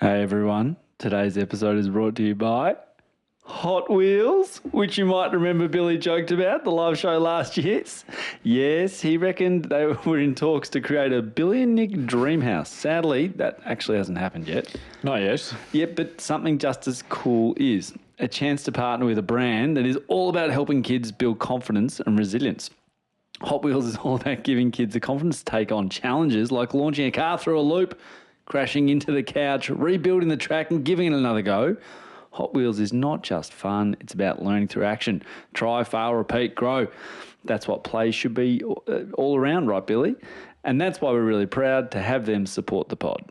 Hey everyone, today's episode is brought to you by Hot Wheels, which you might remember Billy joked about the live show last year. Yes, he reckoned they were in talks to create a Billy and Nick dream house. Sadly, that actually hasn't happened yet. Not yet. Yep, but something just as cool is a chance to partner with a brand that is all about helping kids build confidence and resilience. Hot Wheels is all about giving kids the confidence to take on challenges like launching a car through a loop, crashing into the couch, rebuilding the track and giving it another go. Hot Wheels is not just fun, it's about learning through action. Try, fail, repeat, grow. That's what play should be all around, right, Billy? And that's why we're really proud to have them support the pod.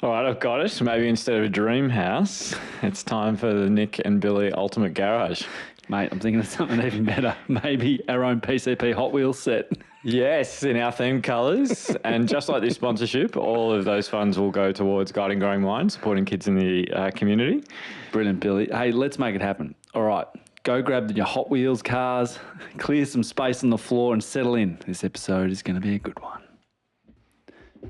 All right, I've got it. Maybe instead of a dream house, it's time for the Nick and Billy Ultimate Garage. Mate, I'm thinking of something even better. Maybe our own PCP Hot Wheels set. Yes, in our theme colours. And just like this sponsorship, all of those funds will go towards Guiding Growing Minds, supporting kids in the community. Brilliant, Billy. Hey, let's make it happen. All right, go grab your Hot Wheels cars, clear some space on the floor and settle in. This episode is going to be a good one.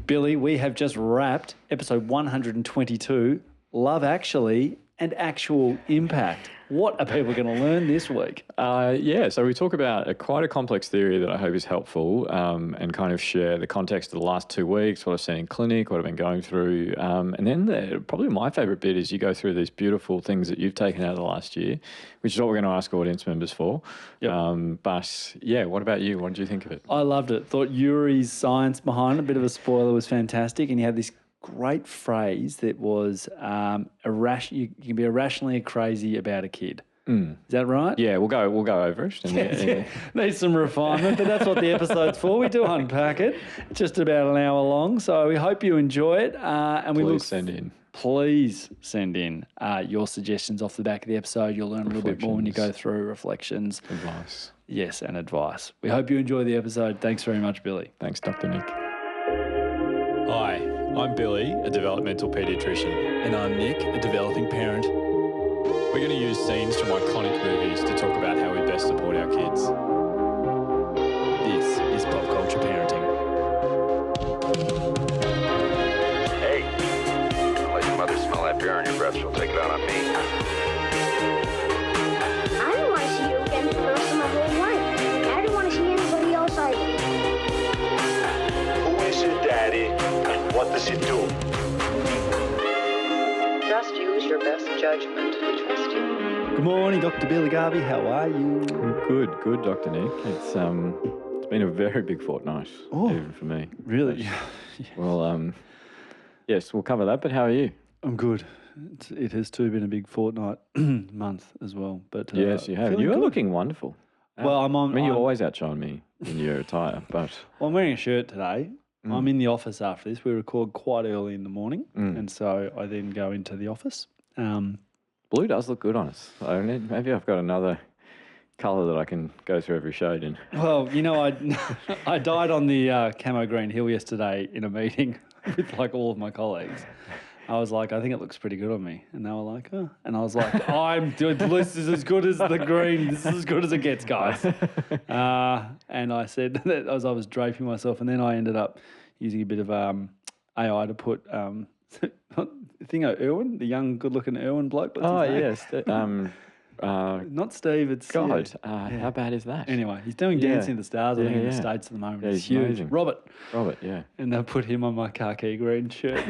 Billy, we have just wrapped episode 122, Love Actually and Actual Impact. What are people going to learn this week? So we talk about quite a complex theory that I hope is helpful and kind of share the context of the last 2 weeks, what I've seen in clinic, what I've been going through. And then probably my favourite bit is you go through these beautiful things that you've taken out of the last year, which is what we're going to ask audience members for. Yep. But yeah, what about you? What did you think of it? I loved it. Thought Yuri's science behind it, a bit of a spoiler, was fantastic. And he had this great phrase that was you can be irrationally crazy about a kid. Is that right? Yeah, we'll go over it. Yeah. Needs some refinement, but that's what the episode's for. We do unpack it. It's just about an hour long, so we hope you enjoy it. And Please send in your suggestions off the back of the episode. You'll learn a little bit more when you go through reflections. Advice. Yes, and advice. We hope you enjoy the episode. Thanks very much, Billy. Thanks, Dr. Nick. Hi, I'm Billy, a developmental paediatrician. And I'm Nick, a developing parent. We're going to use scenes from iconic movies to talk about how we best support our kids. This is Pop Culture Parenting. Hey, don't let your mother smell that beer on your breath. She'll take it out on me. I don't want to see you again for the rest of my whole life. And I don't want to see anybody else either. Who is it, Daddy? And what does it do? Just use your best judgment. We trust you. Good morning, Dr. Billy Garvey. How are you? Good, Dr. Nick. It's been a very big fortnight, even for me. Really? Well, yes, we'll cover that, but how are you? I'm good. It has too been a big fortnight month as well. But Yes, you have. You are looking wonderful. Well, you always outshine me in your attire, but... Well, I'm wearing a shirt today. I'm in the office after this. We record quite early in the morning, and so I then go into the office. Blue does look good on us. Maybe I've got another colour that I can go through every shade in. Well, you know, I died on the Camo Green Hill yesterday in a meeting with like all of my colleagues. I was like, I think it looks pretty good on me. And they were like, oh. And I was like, this is as good as the green. This is as good as it gets, guys. And I said that as I was draping myself, and then I ended up using a bit of AI to put Irwin, the young, good-looking Irwin bloke. What's his name? Yes. Not Steve, it's... God, how bad is that? Anyway, he's doing Dancing in the Stars, I think, in the States at the moment. Yeah, he's huge. amazing. Robert, yeah. and they put him on my khaki green shirt.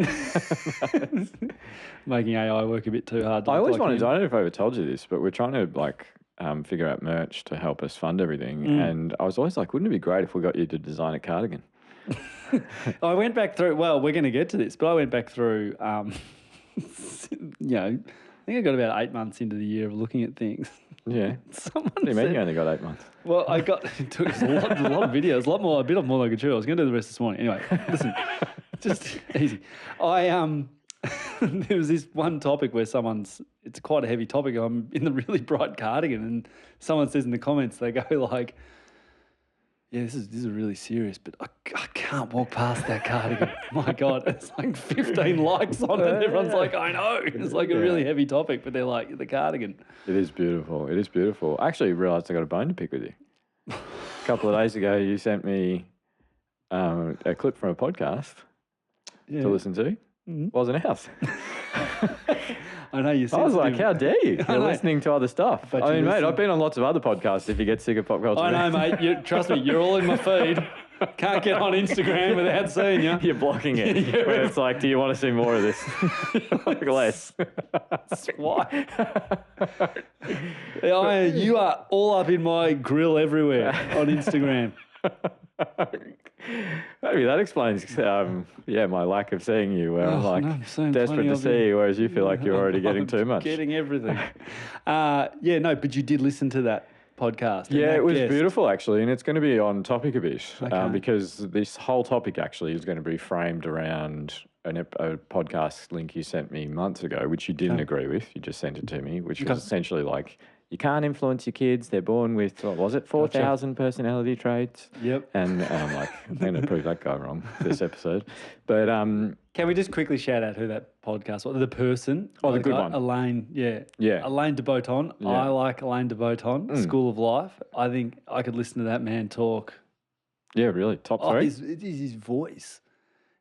Making AI work a bit too hard. I always wanted to, I don't know if I ever told you this, but we're trying to figure out merch to help us fund everything. And I was always like, wouldn't it be great if we got you to design a cardigan? I went back through, well, we're going to get to this, but I went back through, I think I got about 8 months into the year of looking at things. Yeah. Someone What do you mean you only got 8 months? Well, it took us a lot of videos, a bit more than I could chew. I was going to do the rest this morning. Anyway, listen, just easy. There was this one topic where it's quite a heavy topic. I'm in the really bright cardigan, and someone says in the comments, they go like, yeah, this is really serious, but I can't walk past that cardigan. My God, it's like 15 likes on it. Everyone's like, I know. It's like a really heavy topic, but they're like, the cardigan. It is beautiful. It is beautiful. I actually realised I got a bone to pick with you. A couple of days ago, you sent me a clip from a podcast to listen to. wasn't ours. I know you're I was like, how sensitive. dare you? You're know. listening to other stuff. But I you mean, mate, listen. I've been on lots of other podcasts if you get sick of pop culture. I know, mate. Trust me, you're all in my feed. Can't get on Instagram without seeing you. You're blocking it. Yeah. When it's like, do you want to see more of this? Like less. Why? You are all up in my grill everywhere on Instagram. Maybe that explains, my lack of seeing you. Where I'm Oh, like no, I'm seeing desperate plenty to of see you. you, whereas you feel like you're already getting I'm too much. Getting everything. But you did listen to that podcast. and Yeah, that it was guest. beautiful actually, and it's going to be on topic a bit Okay. because this whole topic actually is going to be framed around a podcast link you sent me months ago, which you didn't agree with. You just sent it to me, which was essentially like, you can't influence your kids. They're born with, what was it, 4,000 personality traits? Yep. And I'm like, I'm going to prove that guy wrong this episode. But Can we just quickly shout out who that podcast was? The person. Oh, the good guy, one. Elaine, yeah. Yeah. Elaine de Botton. Yeah. I like Elaine de Botton, School of Life. I think I could listen to that man talk. yeah, really, top Oh, three. it is his voice,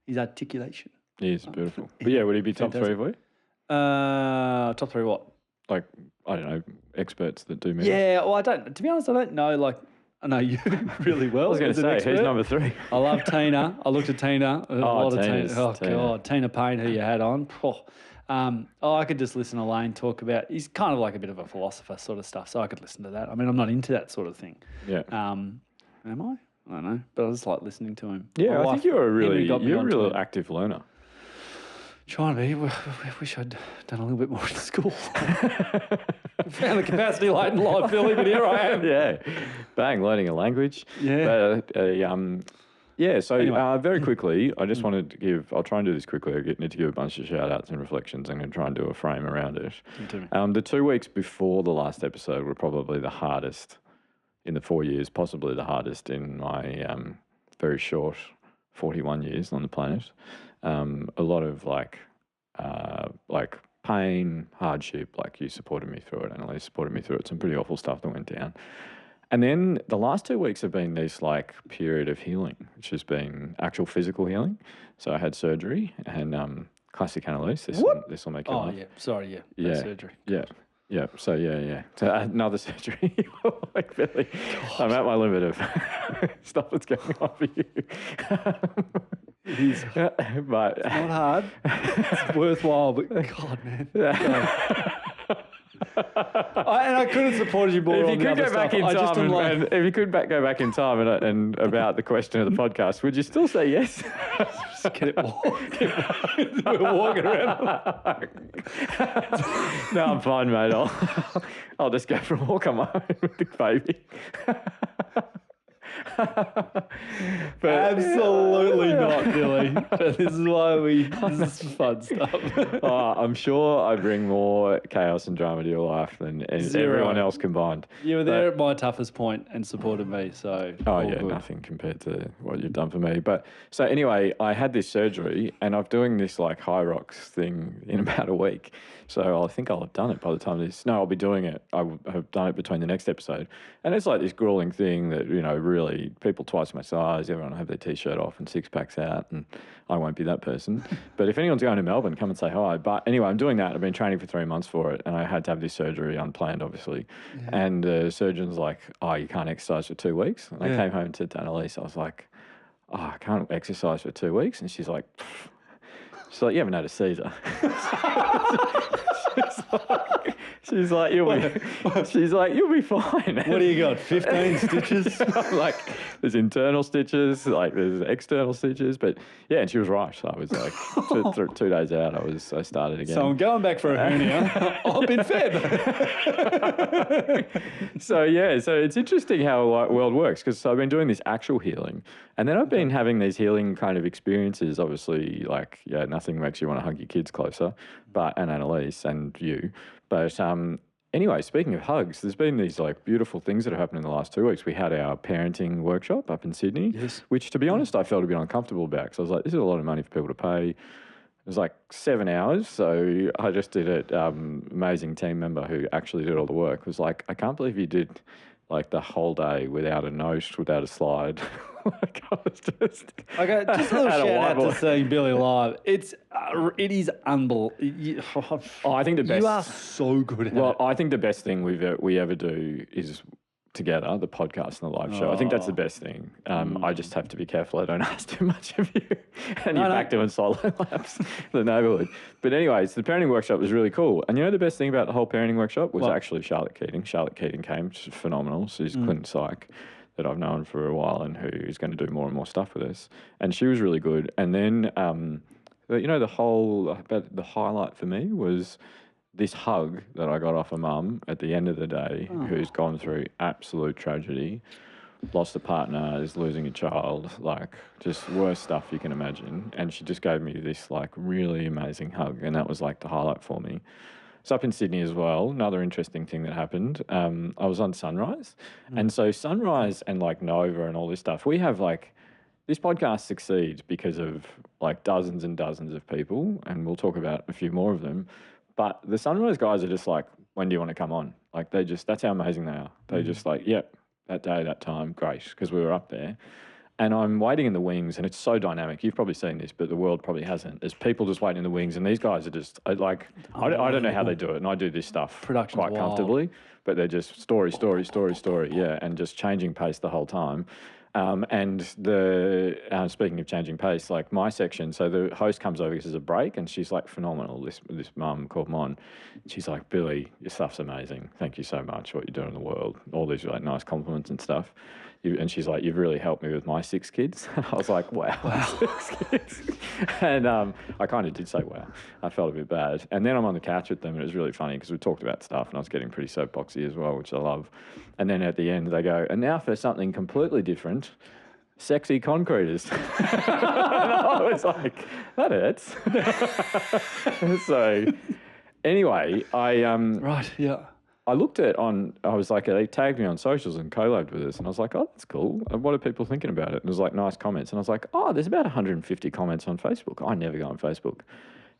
his articulation. He is beautiful. But yeah, would he be top three for you? Top three what? Like, I don't know, experts that do media. Yeah, well, I don't, to be honest, I don't know, like, I know you really well. I was going as to an say, who's expert. number three? I love Tina. I looked at Tina. A lot of Tina's- Tina. Oh, Tina. God. Tina Payne, who you had on. I could just listen to Lane talk about, he's kind of like a bit of a philosopher sort of stuff, so I could listen to that. I mean, I'm not into that sort of thing. Yeah. Am I? I don't know, but I just like listening to him. Yeah, My I wife, think you're a Henry got me onto real it. active learner. Trying to be. Wish I'd done a little bit more in school. Found the capacity late in life, Billy, but here I am. Yeah, bang, learning a language. Yeah. Yeah. So Anyway. very quickly, I just wanted to give. I'll try and do this quickly. I need to give a bunch of shout outs and reflections. I'm going to try and do a frame around it. to me. The 2 weeks before the last episode were probably the hardest in the 4 years, possibly the hardest in my very short 41 years on the planet. A lot of like pain, hardship. Like you supported me through it, and Elise supported me through it. Some pretty awful stuff that went down. And then the last 2 weeks have been this like period of healing, which has been actual physical healing. So I had surgery and classic Annalise. This will make you Oh, laugh. yeah. Sorry, yeah. Yeah. Surgery. Yeah. Yeah. So yeah. So another surgery. Like Billy, I'm at my limit of stuff that's going on for you. It is But not hard. It's worthwhile, but God, man. I could have supported you more if on you the could other go back stuff. in I just time am like, and if you could go back in time and about the question of the podcast, would you still say yes? just get it We're walking around. No, I'm fine, mate. I'll just go for a walk on my own with the baby. But Absolutely not, Billy. But this is why this is fun stuff. I'm sure I bring more chaos and drama to your life than Zero. everyone else combined. You were there at my toughest point and supported me, so. Oh all yeah, good. nothing compared to what you've done for me. But so anyway, I had this surgery and I'm doing this like high rocks thing in about a week. So I think I'll have done it by the time this. No, I'll be doing it. I will have done it between the next episode. And it's like this grueling thing that, you know, really people twice my size, everyone will have their t-shirt off and six packs out, and I won't be that person. But if anyone's going to Melbourne, come and say hi. But anyway, I'm doing that. I've been training for 3 months for it, and I had to have this surgery unplanned, obviously. Yeah. And the surgeon's like, oh, you can't exercise for 2 weeks. And I came home and said to Annalise, I was like, oh, I can't exercise for 2 weeks. And she's like, you haven't had a Caesar. She's like, you'll be fine. What do you got? 15 stitches? Like, there's internal stitches, like there's external stitches, but yeah, and she was right. So I was like, 2 days out, I started again. So I'm going back for a hernia up in Feb. So it's interesting how the world works, because I've been doing this actual healing, and then I've been having these healing kind of experiences. Obviously, like, yeah, nothing makes you want to hug your kids closer, and Annalise and you. But anyway, speaking of hugs, there's been these like beautiful things that have happened in the last 2 weeks. We had our parenting workshop up in Sydney, which, to be honest, I felt a bit uncomfortable about, because I was like, this is a lot of money for people to pay. It was like 7 hours, so I just did it. Amazing team member who actually did all the work was like, I can't believe you did like the whole day without a note, without a slide. Like, I was just Okay, just a little had a shout out wobble. to seeing Billy live. It is unbelievable. Oh, I think the best. You are so good at Well, it. I think the best thing we ever do is together, the podcast and the live show. I think that's the best thing. I just have to be careful I don't ask too much of you. And you're back doing solo laps the neighborhood. But anyways, the parenting workshop was really cool. And you know the best thing about the whole parenting workshop was actually Charlotte Keating. Charlotte Keating came, she's phenomenal. She's clinical psych that I've known for a while and who is going to do more and more stuff with us. And she was really good. And then, the highlight for me was this hug that I got off a mum at the end of the day who's gone through absolute tragedy, lost a partner, is losing a child, like just worst stuff you can imagine. And she just gave me this like really amazing hug. And that was like the highlight for me. It's up in Sydney as well. Another interesting thing that happened. I was on Sunrise. And so Sunrise and like Nova and all this stuff, we have like, this podcast succeeds because of like dozens and dozens of people. And we'll talk about a few more of them. But the Sunrise guys are just like, when do you want to come on? Like that's how amazing they are. They just like, yep, that day, that time, great, because we were up there. And I'm waiting in the wings and it's so dynamic. You've probably seen this, but the world probably hasn't. There's people just waiting in the wings and these guys are just like, I don't know how they do it. And I do this stuff Production's quite wild. comfortably, but they're just story, yeah, and just changing pace the whole time. And speaking of changing pace, like my section, so the host comes over, this is a break, and she's like phenomenal, this mum called Mon. She's like, Billy, your stuff's amazing. Thank you so much for what you're doing in the world. All these like nice compliments and stuff. And she's like, you've really helped me with my 6 kids. I was like, wow. 6 kids. And I kind of did say, wow. I felt a bit bad. And then I'm on the couch with them, and it was really funny because we talked about stuff, and I was getting pretty soapboxy as well, which I love. And then at the end, they go, and now for something completely different, sexy concreters. And I was like, that hurts. So anyway, Right, yeah. I looked at I was like, they tagged me on socials and collabed with us. And I was like, oh, that's cool. And what are people thinking about it? And it was like nice comments. And I was like, oh, there's about 150 comments on Facebook. I never go on Facebook.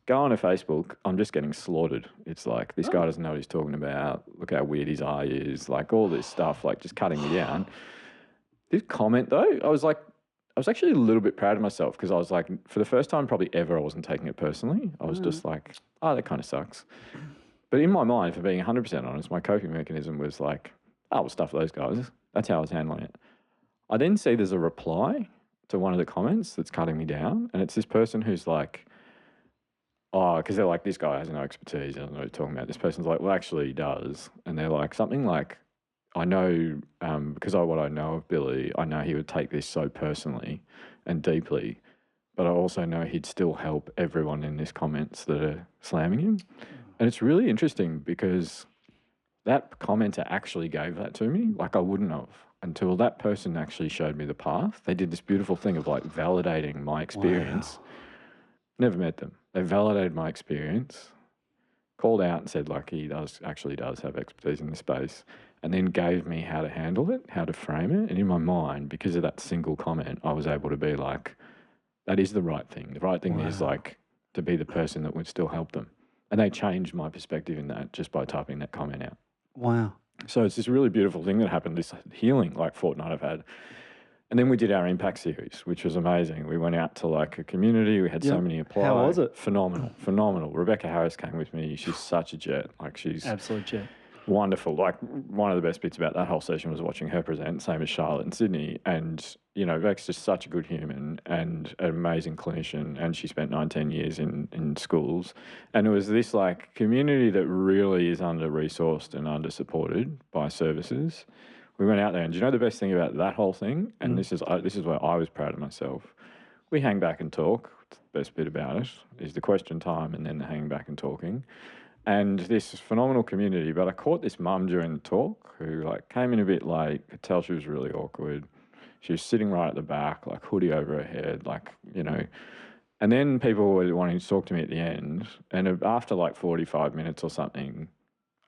Go on to Facebook, I'm just getting slaughtered. It's like, this guy doesn't know what he's talking about. Look how weird his eye is. Like all this stuff, like just cutting me down. This comment though, I was actually a little bit proud of myself because I was like, for the first time probably ever, I wasn't taking it personally. I was just like, oh, that kind of sucks. But in my mind, for being 100% honest, my coping mechanism was like, oh, we'll stuff those guys. That's how I was handling it. I then see there's a reply to one of the comments that's cutting me down. And it's this person who's like, oh, because they're like, this guy has no expertise. I don't know what he's talking about. This person's like, well, actually he does. And they're like, something like, I know, because of what I know of Billy, I know he would take this so personally and deeply. But I also know he'd still help everyone in this comments that are slamming him. And it's really interesting because that commenter actually gave that to me. Like I wouldn't have until that person actually showed me the path. They did this beautiful thing of like validating my experience. Wow. Never met them. They validated my experience, called out and said like he actually does have expertise in this space, and then gave me how to handle it, how to frame it. And in my mind, because of that single comment, I was able to be like, that is the right thing. The right thing is like to be the person that would still help them. And they changed my perspective in that just by typing that comment out. Wow. So it's this really beautiful thing that happened, this healing like fortnight I've had. And then we did our impact series, which was amazing. We went out to like a community. We had so many apply. How was it? Phenomenal. Rebecca Harris came with me. She's such a jet. Like she's absolute jet. Wonderful. Like one of the best bits about that whole session was watching her present, same as Charlotte and Sydney. And, you know, Bec's just such a good human and an amazing clinician. And she spent 19 years in schools. And it was this like community that really is under-resourced and under-supported by services. We went out there, and do you know the best thing about that whole thing? And this is where I was proud of myself. We hang back and talk. The best bit about it is the question time and then the hanging back and talking. And this phenomenal community, but I caught this mum during the talk who like came in a bit late, could tell she was really awkward. She was sitting right at the back, like hoodie over her head, like, you know. And then people were wanting to talk to me at the end. And after like 45 minutes or something,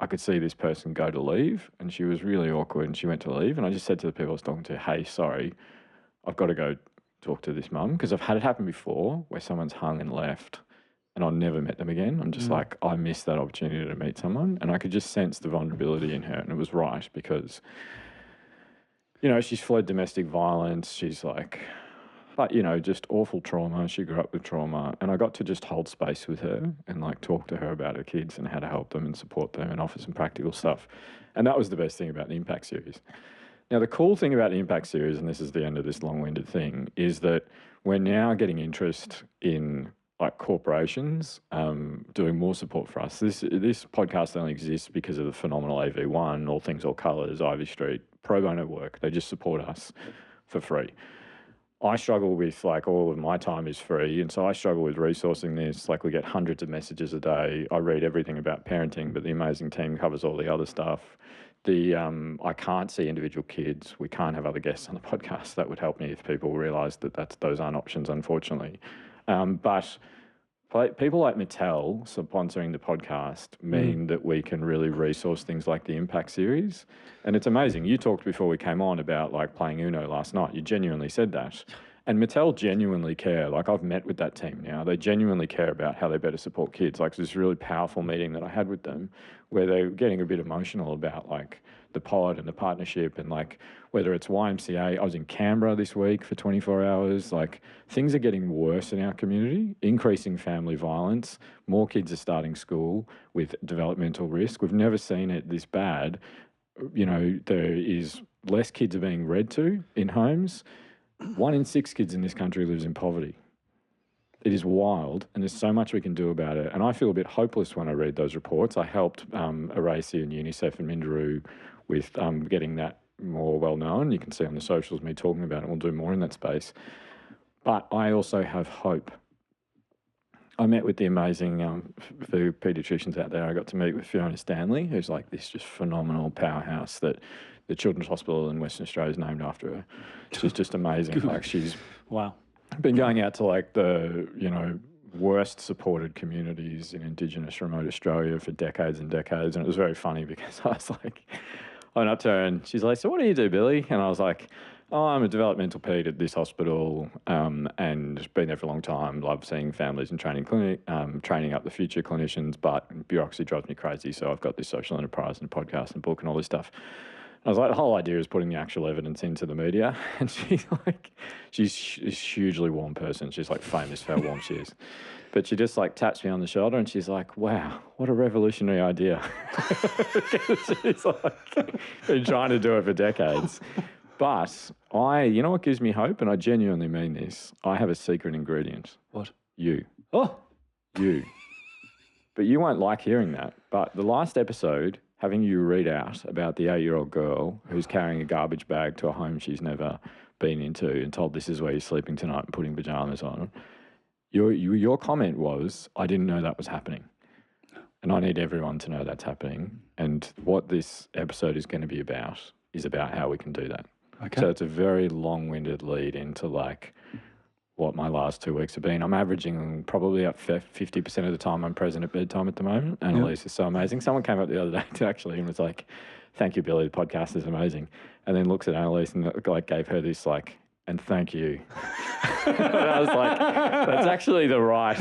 I could see this person go to leave, and she was really awkward and she went to leave. And I just said to the people I was talking to, hey, sorry, I've got to go talk to this mum, because I've had it happen before where someone's hung and left and I've never met them again. I'm just like, I missed that opportunity to meet someone, and I could just sense the vulnerability in her, and it was right because, you know, she's fled domestic violence. She's like, but, you know, just awful trauma. She grew up with trauma. And I got to just hold space with her and like talk to her about her kids and how to help them and support them and offer some practical stuff. And that was the best thing about the Impact series. Now, the cool thing about the Impact series, and this is the end of this long-winded thing, is that we're now getting interest in like corporations doing more support for us. This podcast only exists because of the phenomenal AV1, All Things All Colours, Ivy Street, pro bono work. They just support us for free. I struggle with like all of my time is free, and so I struggle with resourcing this. Like we get hundreds of messages a day. I read everything about parenting, but the amazing team covers all the other stuff. I can't see individual kids. We can't have other guests on the podcast. That would help me if people realise that those aren't options, unfortunately. But people like Mattel sponsoring the podcast mean that we can really resource things like the Impact series. And it's amazing. You talked before we came on about like playing Uno last night. You genuinely said that. And Mattel genuinely care. Like I've met with that team now. They genuinely care about how they better support kids. Like this really powerful meeting that I had with them where they were getting a bit emotional about like the pod and the partnership and like whether it's YMCA. I was in Canberra this week for 24 hours. Like things are getting worse in our community, increasing family violence. More kids are starting school with developmental risk. We've never seen it this bad. You know, there is less kids are being read to in homes. 1 in 6 kids in this country lives in poverty. It is wild, and there's so much we can do about it. And I feel a bit hopeless when I read those reports. I helped Aracy and UNICEF and Minderoo with getting that more well known. You can see on the socials me talking about it. We'll do more in that space. But I also have hope. I met with the amazing for paediatricians out there. I got to meet with Fiona Stanley, who's like this just phenomenal powerhouse that the Children's Hospital in Western Australia is named after her. She's just amazing. Like she's been going out to like the, you know, worst supported communities in Indigenous remote Australia for decades and decades. And it was very funny because I was like, I went up to her and she's like, so what do you do, Billy? And I was like, oh, I'm a developmental paed at this hospital and been there for a long time. Love seeing families and training up the future clinicians, but bureaucracy drives me crazy. So I've got this social enterprise and podcast and book and all this stuff. I was like, the whole idea is putting the actual evidence into the media. And she's like, she's a hugely warm person. She's like famous for how warm she is. But she just like taps me on the shoulder and she's like, wow, what a revolutionary idea. She's like, been trying to do it for decades. But you know what gives me hope? And I genuinely mean this. I have a secret ingredient. What? You. Oh. You. But you won't like hearing that. But the last episode, having you read out about the 8-year-old girl who's carrying a garbage bag to a home she's never been into and told this is where you're sleeping tonight and putting pajamas on, your comment was, I didn't know that was happening. And I need everyone to know that's happening. And what this episode is going to be about is about how we can do that. Okay. So it's a very long-winded lead into like what my last 2 weeks have been. I'm averaging probably up 50% of the time I'm present at bedtime at the moment. And Elise is so amazing. Someone came up the other day actually and was like, thank you, Billy, the podcast is amazing. And then looks at Annalise and like gave her this like, and thank you. And I was like, that's actually the right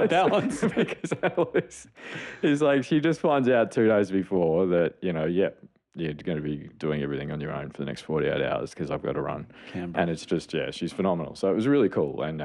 balance. Because Annalise is like, she just finds out 2 days before that, you know, you're going to be doing everything on your own for the next 48 hours because I've got to run. Canberra. And it's just, she's phenomenal. So it was really cool. And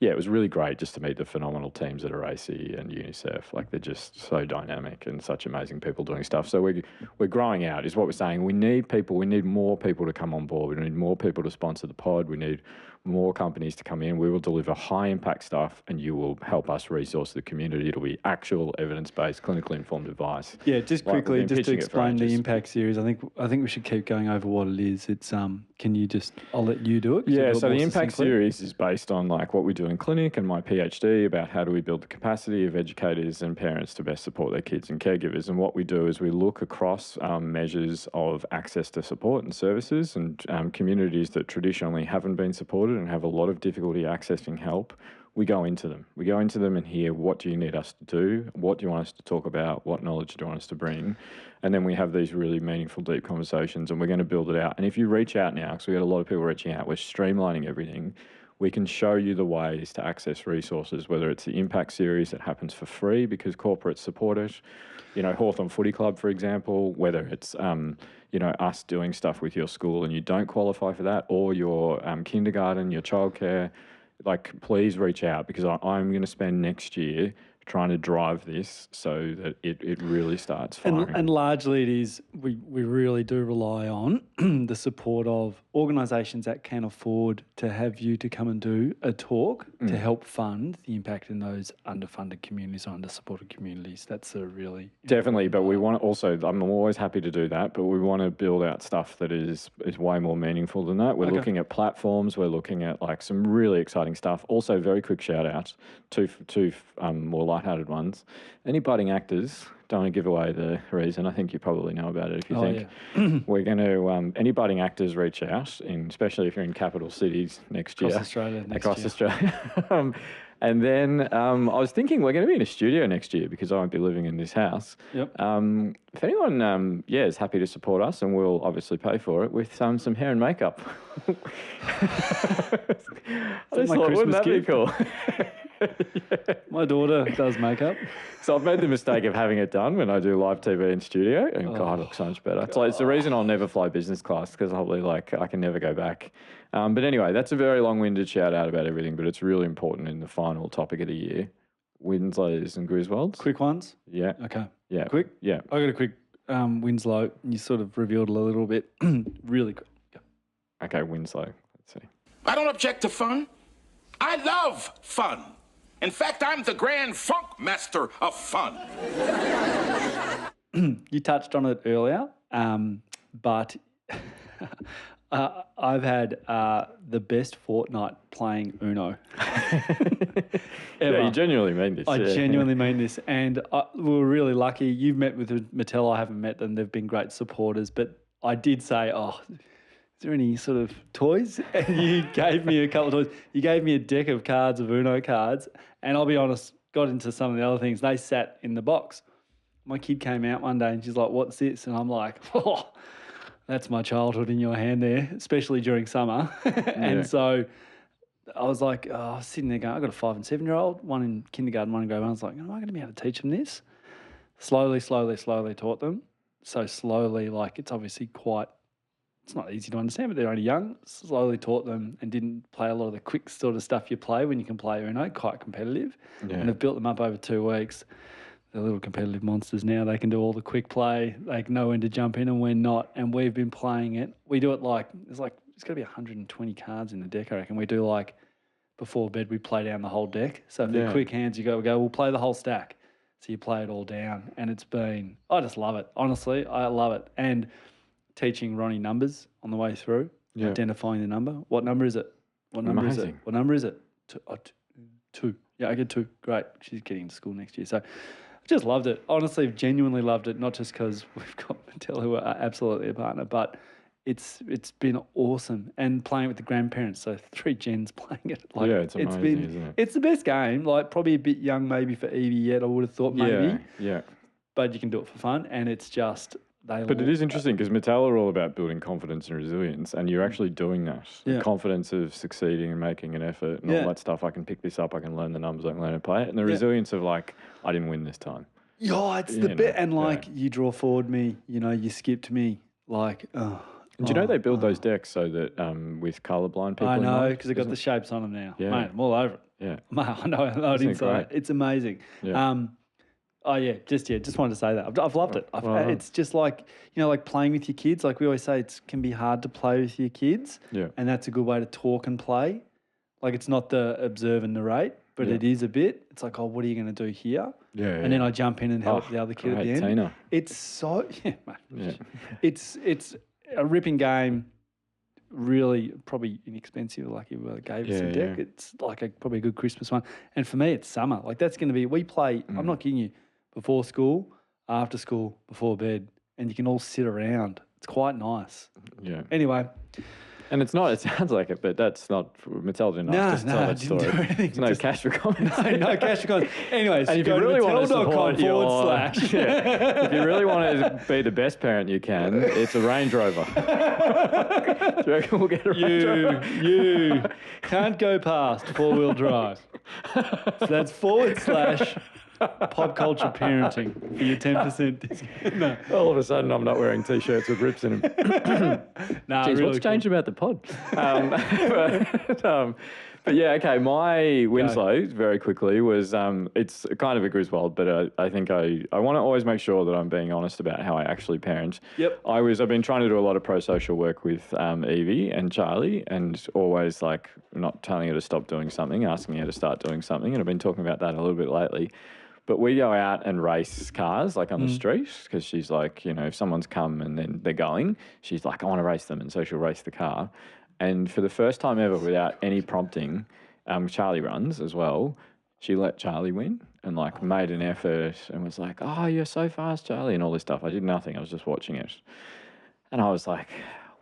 it was really great just to meet the phenomenal teams at Aracy and UNICEF. Like they're just so dynamic and such amazing people doing stuff. So we're growing out is what we're saying. We need people. We need more people to come on board. We need more people to sponsor the pod. We need more companies to come in. We will deliver high impact stuff and you will help us resource the community. It'll be actual evidence-based, clinically informed advice. Yeah, just quickly, just to explain the Impact series, I think we should keep going over what it is. It's can you just, I'll let you do it. Yeah, so the Impact series is based on like what we do in clinic and my PhD about how do we build the capacity of educators and parents to best support their kids and caregivers. And what we do is we look across measures of access to support and services and communities that traditionally haven't been supported and have a lot of difficulty accessing help. We go into them. We go into them and hear, what do you need us to do? What do you want us to talk about? What knowledge do you want us to bring? And then we have these really meaningful, deep conversations and we're going to build it out. And if you reach out now, because we got a lot of people reaching out, we're streamlining everything. we can show you the ways to access resources, whether it's the Impact Series that happens for free because corporates support it, Hawthorn Footy Club, for example, whether it's, us doing stuff with your school and you don't qualify for that, or your kindergarten, your childcare, please reach out because I'm going to spend next year trying to drive this so that it really starts firing. And largely it is, we really do rely on the support of organisations that can afford to have you to come and do a talk to help fund the impact in those underfunded communities or under-supported communities. That's a really... Definitely, but we want to also, I'm always happy to do that, but we want to build out stuff that is way more meaningful than that. We're looking at platforms, we're looking at some really exciting stuff. Also, very quick shout out, two more lighthearted ones. Any budding actors, don't want to give away the reason. I think you probably know about it if you think. Yeah. We're going to, any budding actors reach out, especially if you're in capital cities next year. Across Australia. And then I was thinking we're going to be in a studio next year because I won't be living in this house. Yep. If anyone is happy to support us, and we'll obviously pay for it with some hair and makeup. I just thought, wouldn't that be cool? My daughter does makeup. So I've made the mistake of having it done when I do live TV in studio, and God, it looks so much better. It's the reason I'll never fly business class because probably I can never go back. But anyway, that's a very long-winded shout out about everything, but it's really important in the final topic of the year. Winslows and Griswolds. Quick ones? Yeah. Okay. Yeah. Quick? Yeah. I got a quick Winslow. You sort of revealed a little bit. Really quick. Go. Okay, Winslow. Let's see. I don't object to fun. I love fun. In fact, I'm the grand funk master of fun. You touched on it earlier, but I've had the best fortnight playing Uno ever. Yeah, you genuinely mean this. I genuinely mean this. And we were really lucky. You've met with Mattel. I haven't met them. They've been great supporters. But I did say, is there any sort of toys? And you gave me a couple of toys. You gave me a deck of cards, of Uno cards. And I'll be honest, got into some of the other things. They sat in the box. My kid came out one day and she's like, what's this? And I'm like, that's my childhood in your hand there, especially during summer. And so I was like, I was sitting there going, I've got a 5 and 7-year-old, one in kindergarten, one in grade 1. I was like, am I going to be able to teach them this? Slowly taught them. So slowly, it's obviously it's not easy to understand, but they're only young. Slowly taught them and didn't play a lot of the quick sort of stuff you play when you can play Uno, quite competitive. Yeah. And have built them up over 2 weeks. They're little competitive monsters now. They can do all the quick play. They know when to jump in and when not. And we've been playing it. We do it it's got to be 120 cards in the deck, I reckon. We do before bed, we play down the whole deck. So if they're quick hands, we go, we'll play the whole stack. So you play it all down. And I just love it. Honestly, I love it. And teaching Ronnie numbers on the way through, identifying the number. What number is it? What number is it? What number is it? 2. Yeah, I get 2. Great. She's getting into school next year. So I just loved it. Honestly, genuinely loved it. Not just because we've got Mattel, who are absolutely a partner, but it's been awesome. And playing with the grandparents, so 3 gens playing it. It's amazing, isn't it? It's the best game. Probably a bit young maybe for Evie yet, I would have thought maybe. Yeah. But you can do it for fun, and it's just... But it is interesting because Mattel are all about building confidence and resilience, and you're actually doing that. Yeah. The confidence of succeeding and making an effort and all that stuff. I can pick this up, I can learn the numbers, I can learn to play it. And the resilience of I didn't win this time. Yeah, it's the bit. And you draw forward me, you skipped me. And do you know they build those decks so that with colourblind people? I know, because they've got the shapes on them now. Yeah. Mate, I'm all over it. Yeah. Mate, I know it inside. It's amazing. Yeah. Just wanted to say that. I've loved it. It's just playing with your kids. We always say it can be hard to play with your kids. Yeah. And that's a good way to talk and play. It's not the observe and narrate, but it is a bit. It's what are you going to do here? Yeah. And then I jump in and help the other kid at the end. Tina. It's so, mate. Yeah. It's a ripping game. Really, probably inexpensive. You gave us a deck. Yeah. It's probably a good Christmas one. And for me, it's summer. That's going to be. We play. I'm not kidding you. Before school, after school, before bed, and you can all sit around. It's quite nice. Yeah. Anyway, And it's not, it sounds like it, but that's not, Mattel didn't ask us to tell that didn't story. do anything. There's no Just- cash for comments. No cash for comments. Anyways, And if you really want to support // if you really want to be the best parent you can, it's a Range Rover. Do you reckon we'll get a Range Rover? You can't go past 4-wheel drive. So that's / pop culture parenting for your 10% discount. No, All of a sudden, I'm not wearing T-shirts with rips in them. nah, Jeez, really what's changed about the pod? But yeah, okay. My Winslow, very quickly, was it's kind of a Griswold, but I think I want to always make sure that I'm being honest about how I actually parent. Yep. I've been trying to do a lot of pro-social work with Evie and Charlie, and always like not telling her to stop doing something, asking her to start doing something, and I've been talking about that a little bit lately. But we go out and race cars, like on the street, because she's like, if someone's come and then they're going, she's like, I want to race them. And so she'll race the car. And for the first time ever, without any prompting, Charlie runs as well. She let Charlie win and like made an effort and was like, oh, you're so fast, Charlie, and all this stuff. I did nothing. I was just watching it. And I was like,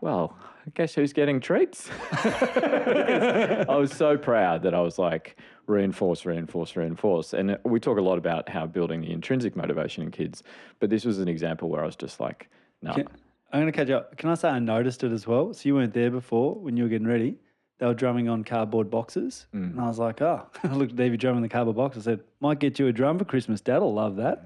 well, I guess who's getting treats? I was so proud that I was like, reinforce. And we talk a lot about how building the intrinsic motivation in kids, but this was an example where I was just like, no. I'm going to catch up. Can I say I noticed it as well? So you weren't there before when you were getting ready. They were drumming on cardboard boxes. And I was like, oh, I looked at Evie drumming the cardboard box. I said, might get you a drum for Christmas. Dad'll love that.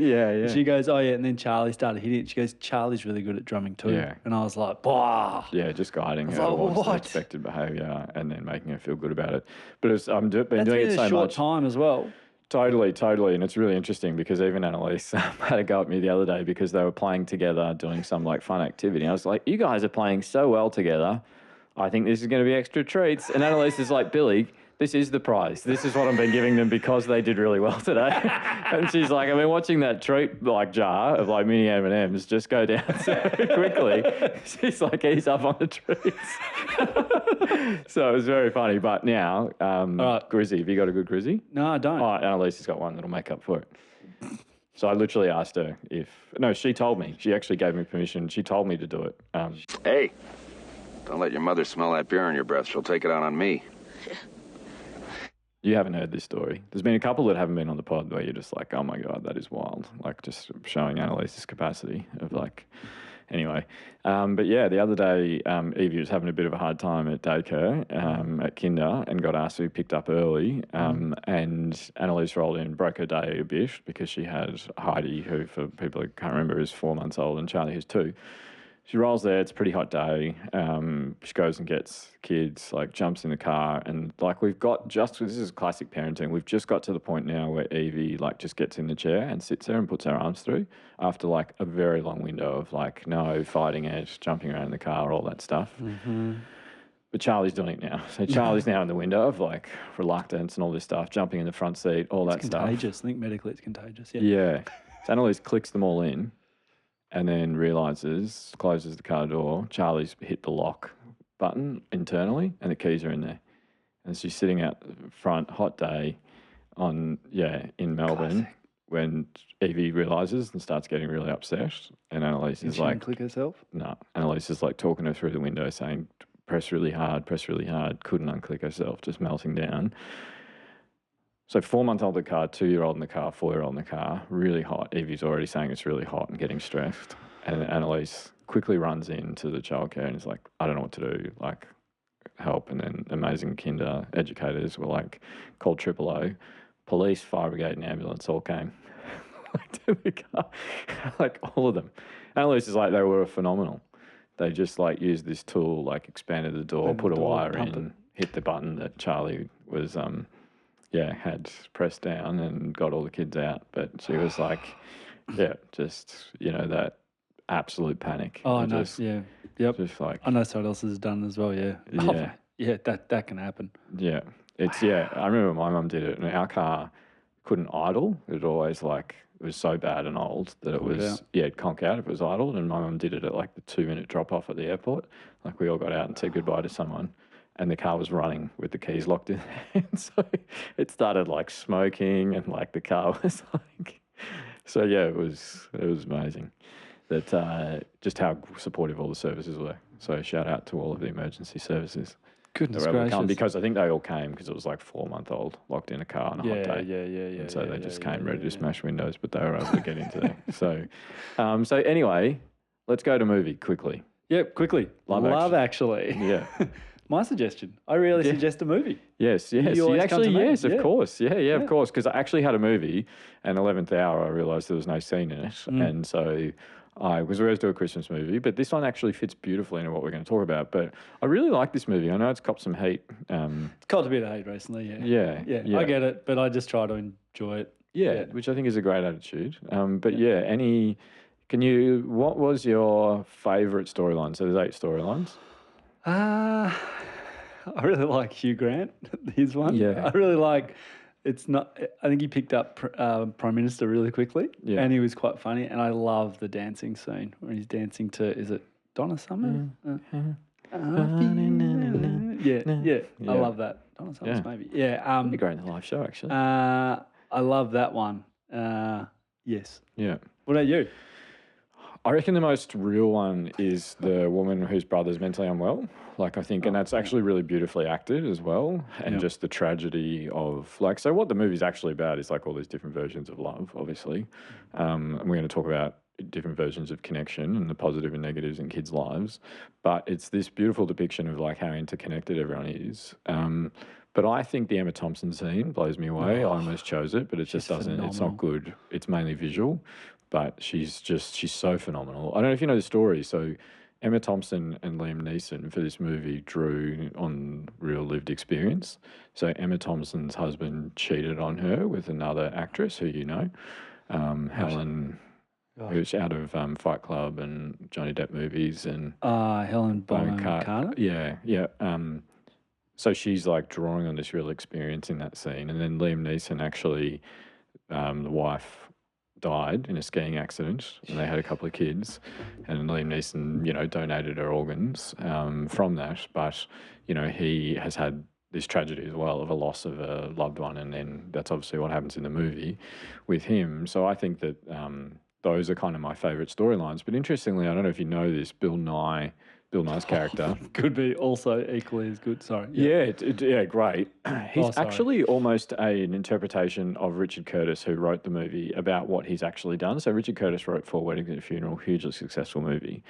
Yeah. She goes, oh, yeah. And then Charlie started hitting it. She goes, Charlie's really good at drumming too. Yeah. And I was like, bah. Yeah, just guiding her like, towards the what? expected behaviour and then making her feel good about it. But I've been That's doing been it so a short much. time as well. Totally. And it's really interesting because even Annalise had a go at me the other day because they were playing together, doing some like fun activity. I was like, you guys are playing so well together. I think this is going to be extra treats. And Annalise is like, Billy, this is the prize. This is what I've been giving them because they did really well today. And she's like, I've been watching that treat like jar of like mini M&Ms just go down so quickly. She's like, he's up on the treats. So it was very funny. But now, right. Grizzy, have you got a good Grizzy? No, I don't. Oh, Annalise has got one that'll make up for it. So I literally asked her she told me. She actually gave me permission. She told me to do it. Hey, don't let your mother smell that beer on your breath. She'll take it out on me. You haven't heard this story. There's been a couple that haven't been on the pod where you're just like, oh my God, that is wild. Like just showing Annalise's capacity of like, anyway. But yeah, the other day, Evie was having a bit of a hard time at daycare at kinder and got asked to be picked up early. And Annalise rolled in and broke her day a bit because she had Heidi, who for people who can't remember is 4 months old, and Charlie who's 2. She rolls there, it's a pretty hot day. She goes and gets kids, like jumps in the car, and like this is classic parenting. We've just got to the point now where Evie like just gets in the chair and sits there and puts her arms through after like a very long window of like no fighting it, jumping around in the car, all that stuff. Mm-hmm. But Charlie's doing it now. So Charlie's now in the window of like reluctance and all this stuff, jumping in the front seat, all that stuff. Contagious. I think medically it's contagious. Yeah. Yeah. So Annalise clicks them all in. And then closes the car door. Charlie's hit the lock button internally and the keys are in there. And she's sitting out front, hot day in Melbourne. Classic. When Evie realises and starts getting really upset. And Annalise is like... click herself? No. Annalise is like talking her through the window saying, press really hard, couldn't unclick herself, just melting down. So 4-month-old in the car, 2-year-old in the car, 4-year-old in the car, really hot. Evie's already saying it's really hot and getting stressed. And Annalise quickly runs into the childcare and is like, I don't know what to do, like help. And then amazing kinder educators were like, called 000, police, fire brigade and ambulance all came to the car, like all of them. Annalise is like, they were phenomenal. They just like used this tool, like expanded the door, put a wire in, hit the button that Charlie was... had pressed down and got all the kids out. But she was like, that absolute panic. Oh, and no, just, yeah. Yep. Just like, I know someone else has done as well, yeah. Yeah. Yeah, that can happen. Yeah. I remember my mum did it and our car couldn't idle. It always it was so bad and old that it was, it'd conk out if it was idled. And my mum did it at like the 2-minute drop off at the airport. Like we all got out and said goodbye to someone. And the car was running with the keys locked in there. And so it started like smoking and like the car was like, it was amazing that just how supportive all the services were. So shout out to all of the emergency services. Goodness That were able to come, gracious. because I think they all came because it was like 4-month-old locked in a car on a hot day. Yeah. And so they just came ready to smash windows, but they were able to get into there. So anyway, let's go to movie quickly. Yep, quickly. Love Actually. Yeah. My suggestion. I really suggest a movie. Yes. You You always come to actually, me. yes, Yeah. of course. Yeah, of course. Because I actually had a movie, and 11th hour, I realised there was no scene in it. And so because we always do a Christmas movie, but this one actually fits beautifully into what we're going to talk about. But I really like this movie. I know it's copped some hate. It's copped a bit of hate recently, Yeah. I get it, but I just try to enjoy it. Yeah, which I think is a great attitude. What was your favourite storyline? So there's 8 storylines. I really like Hugh Grant, his one. Yeah. I really like, I think he picked up Prime Minister really quickly. Yeah. And he was quite funny. And I love the dancing scene where he's dancing to, is it Donna Summer? Yeah. I love that. Donna Summers, maybe. Yeah. It'd be great in the live show, actually. I love that one. Yes. Yeah. What about you? I reckon the most real one is the woman whose brother's mentally unwell. Like, I think, and that's actually really beautifully acted as well. And just the tragedy of, so what the movie's actually about is like all these different versions of love, obviously. And we're going to talk about different versions of connection and the positive and negatives in kids' lives. But it's this beautiful depiction of like how interconnected everyone is. But I think the Emma Thompson scene blows me away. I almost chose it, but it just doesn't. It's not good. It's mainly visual, but she's so phenomenal. I don't know if you know the story. So Emma Thompson and Liam Neeson for this movie drew on real lived experience. So Emma Thompson's husband cheated on her with another actress who you know, Helen, who's out of Fight Club and Johnny Depp movies and Helen Bonham Carter. Carter. Yeah. So she's like drawing on this real experience in that scene. And then Liam Neeson actually, the wife died in a skiing accident and they had a couple of kids. And Liam Neeson, donated her organs from that. But, he has had this tragedy as well of a loss of a loved one. And then that's obviously what happens in the movie with him. So I think that those are kind of my favourite storylines. But interestingly, I don't know if you know this, Bill Nye's character. Could be also equally as good. Sorry. Yeah, great. He's sorry. actually almost an interpretation of Richard Curtis, who wrote the movie, about what he's actually done. So Richard Curtis wrote 4 Weddings and a Funeral, hugely successful movie.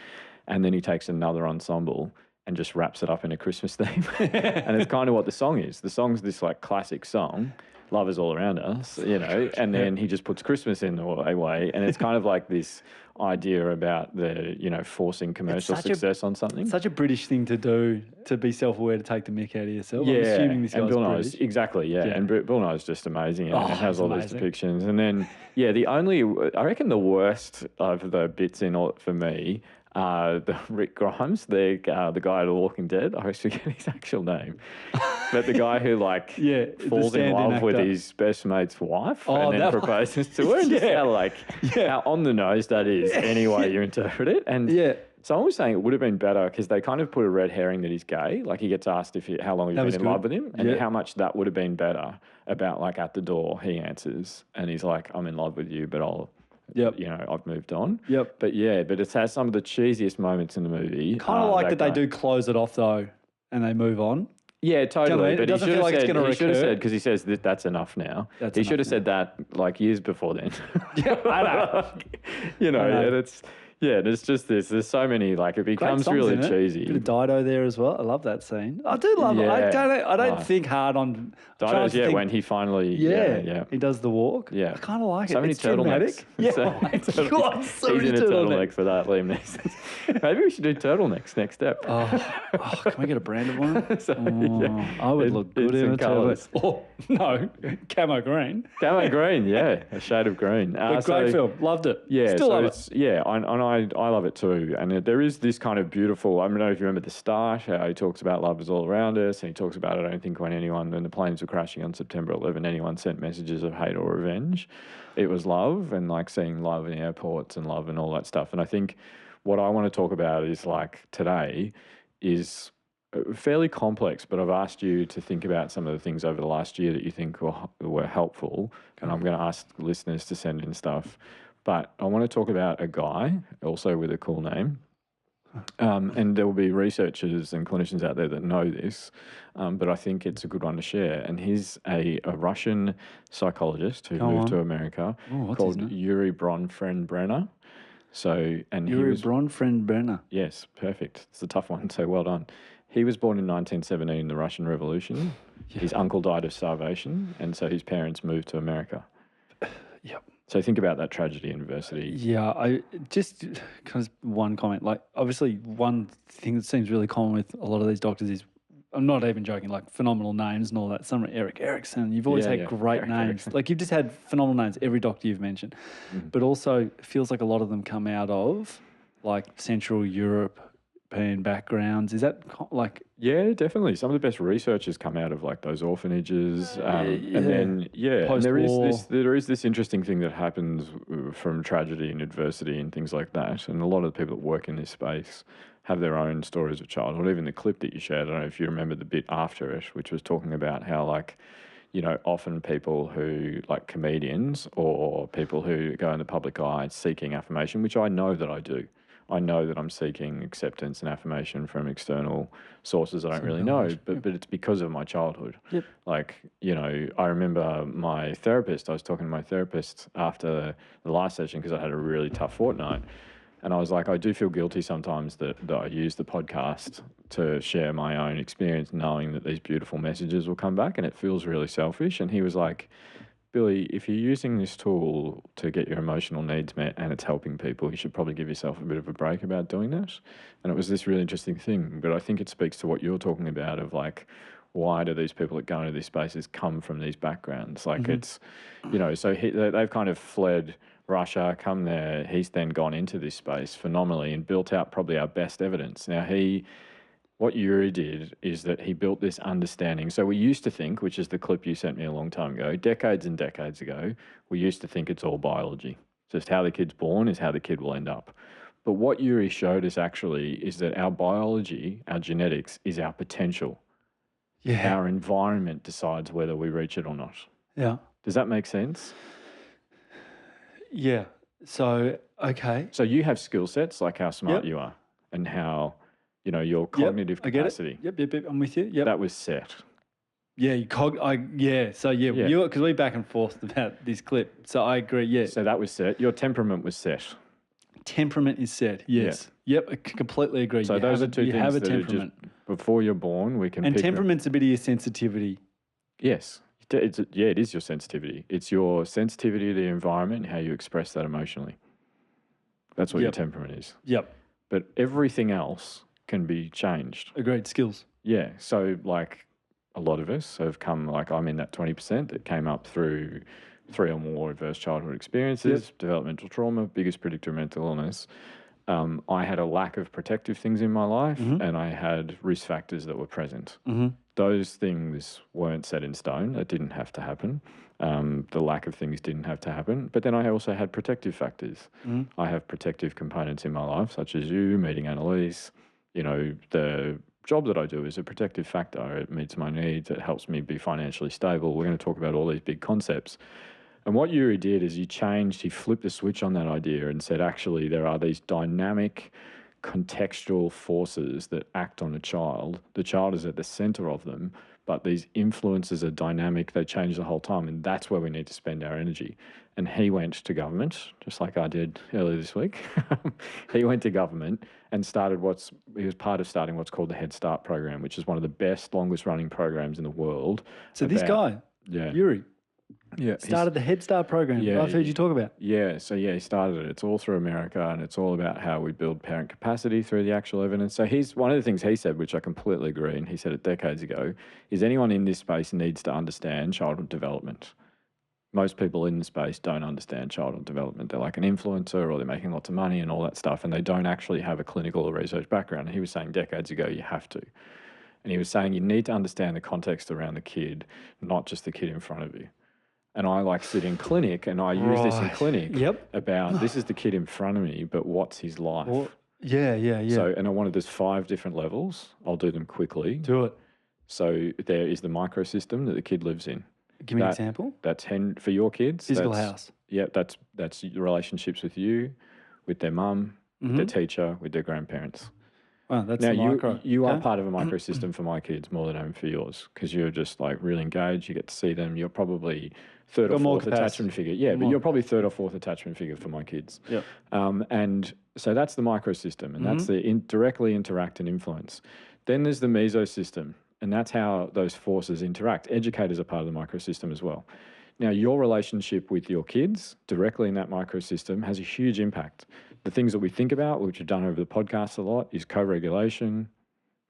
And then he takes another ensemble and just wraps it up in a Christmas theme. And it's kind of what the song is. The song's this like classic song, Love Is All Around Us, and then he just puts Christmas in the way. And it's kind of like this idea about the, forcing commercial success on something. Such a British thing to do, to be self-aware, to take the mick out of yourself. Yeah, I'm assuming this guy's and Bill Nye's, British. exactly, yeah. And Bill Nye's just amazing, and it has he's all these amazing. depictions. And then, I reckon the worst of the bits in all for me, the Rick Grimes, the guy at The Walking Dead. I always forget his actual name, but the guy who the falls in stand-in love with actor. his best mate's wife Oh, and then that one. proposes to her. And just how on the nose that is, any way you interpret it. And someone was saying it would have been better because they kind of put a red herring that he's gay. Like he gets asked how long That he's was been in good. love with him, and how much that would have been better about at the door he answers and he's like, I'm in love with you, but I've moved on. Yep. But it has some of the cheesiest moments in the movie. Kind of like that they guy. do close it off though, and they move on. Yeah, Do you know what I totally. mean? It But he doesn't should feel have like it's said, gonna he should have recur. said, because he says that's enough now. That's he should enough have said that years before then. I know. And it's just this. There's so many, it becomes songs really in it. cheesy. Bit of Dido there as well. I love that scene. I do love it. I don't think hard on Dido's, when he finally, he does the walk. Yeah. I kind of like it. So many it's turtlenecks. dramatic. Yeah, So oh my many turtlenecks. God, so He's many in a turtleneck turtlenecks. for that, Liam Neeson. Maybe we should do turtlenecks next step. Can we get a branded one? So, I would look good in some a colours. turtleneck. Oh, no, camo green. Camo green, a shade of green. But great film. Loved it. Yeah, Still so love it's, I love it too. And there is this kind of beautiful, I don't know if you remember the start, how he talks about love is all around us, and he talks about, I don't think when the planes were crashing on September 11, anyone sent messages of hate or revenge. It was love, and seeing love in airports and love and all that stuff. And I think what I want to talk about is today is fairly complex, but I've asked you to think about some of the things over the last year that you think were helpful, and I'm going to ask listeners to send in stuff. But I want to talk about a guy, also with a cool name, And there will be researchers and clinicians out there that know this, but I think it's a good one to share. And he's a Russian psychologist who moved to America what's his called name? Yuri Bronfenbrenner. So, and he Yuri was Bronfenbrenner. yes, perfect. It's a tough one, so well done. He was born in 1917 in the Russian Revolution. His uncle died of starvation, and so his parents moved to America. Yep. So think about that tragedy in adversity. Yeah, I just kind of one comment. Like, obviously, one thing that seems really common with a lot of these doctors is, I'm not even joking, like phenomenal names and all that. Some are Eric Erickson. You've always Yeah, had yeah, great Eric names. Erickson. Like, you've just had phenomenal names, every doctor you've mentioned. But also, it feels like a lot of them come out of like Central European backgrounds. Is that like, Yeah, definitely. Some of the best researchers come out of like those orphanages, and then and Post-war. there is this interesting thing that happens from tragedy and adversity and things like that. And a lot of the people that work in this space have their own stories of childhood. Even the clip that you shared, I don't know if you remember the bit after it, which was talking about how like, you know, often people who like comedians or people who go in the public eye seeking affirmation, which I know that I do. I know that I'm seeking acceptance and affirmation from external sources I don't really know, but it's because of my childhood. Yep. Like, you know, I remember my therapist, I was talking to my therapist after the last session because I had a really tough fortnight. And I was like, I do feel guilty sometimes that I use the podcast to share my own experience, knowing that these beautiful messages will come back, and it feels really selfish. And he was like, Billy, if you're using this tool to get your emotional needs met and it's helping people, you should probably give yourself a bit of a break about doing that. And it was this really interesting thing. But I think it speaks to what you're talking about of like, why do these people that go into these spaces come from these backgrounds? Like it's, you know, so they've kind of fled Russia, come there. He's then gone into this space phenomenally and built out probably our best evidence. Now, what Yuri did is that he built this understanding. So we used to think, which is the clip you sent me a long time ago, decades and decades ago, we used to think it's all biology. Just how the kid's born is how the kid will end up. But what Yuri showed us actually is that our biology, our genetics, is our potential. yeah, Our environment decides whether we reach it or not. yeah, Does that make sense? yeah. So, okay. So you have skill sets like how smart Yep. you are and how, you know, your cognitive I get capacity. it. Yep, I'm with you. Yep. That was set. Yeah, So Yeah. because we back and forth about this clip. So I agree. Yeah, So that was set. Your temperament was set. temperament is set. Yes. Yep, I completely agree. So you those have are two you things have a that are just temperament, before you're born. We can and pick them. temperament's a bit of your sensitivity. Yes, it is your sensitivity. It's your sensitivity to the environment and how you express that emotionally. That's what your Yep. temperament is. Yep, But everything else can be changed. agreed. Skills. Yeah. So like a lot of us have come, like I'm in that 20% that came up through 3 or more adverse childhood experiences, developmental trauma, biggest predictor of mental illness. I had a lack of protective things in my life, and I had risk factors that were present. Those things weren't set in stone. It didn't have to happen. The lack of things didn't have to happen. But then I also had protective factors. I have protective components in my life, such as you, meeting Annalise. You know, the job that I do is a protective factor. It meets my needs. It helps me be financially stable. We're going to talk about all these big concepts. And what Yuri did is he flipped the switch on that idea and said, actually, there are these dynamic, contextual forces that act on a child. The child is at the center of them, but these influences are dynamic. They change the whole time, and that's where we need to spend our energy. And he went to government, just like I did earlier this week. He went to government and he was part of starting what's called the Head Start program, which is one of the best, longest running programs in the world. So this guy, Yeah. Yuri, Yeah. started the Head Start program. Yeah, I've heard you talk about. Yeah, so he started it. It's all through America, and it's all about how we build parent capacity through the actual evidence. So one of the things he said, which I completely agree, and he said it decades ago, is anyone in this space needs to understand childhood development. Most people in the space don't understand childhood development. They're like an influencer or they're making lots of money and all that stuff, and they don't actually have a clinical or research background. And he was saying decades ago, you have to. And he was saying you need to understand the context around the kid, not just the kid in front of you. And I sit in clinic and I use this in Right. clinic Yep. about this is the kid in front of me, but what's his life? Well, yeah. So, and I wanted there's 5 different levels. I'll do them quickly. Do it. So there is the microsystem that the kid lives in. Give me an That- example. That's for your kids. Physical that's- house. Yeah, that's the relationships with you, with their mum, with their teacher, with their grandparents. Well, that's Now, the micro. you are Okay. part of a microsystem for my kids more than I am for yours because you're just like really engaged. You get to see them. You're probably third or Got more fourth capacity. attachment figure. Yeah, but More. you're probably third or fourth attachment figure for my kids. Yep. And so that's the microsystem, and that's the directly interact and influence. Then there's the mesosystem, and that's how those forces interact. Educators are part of the microsystem as well. Now, your relationship with your kids directly in that microsystem has a huge impact. The things that we think about, which we've done over the podcast a lot, is co-regulation,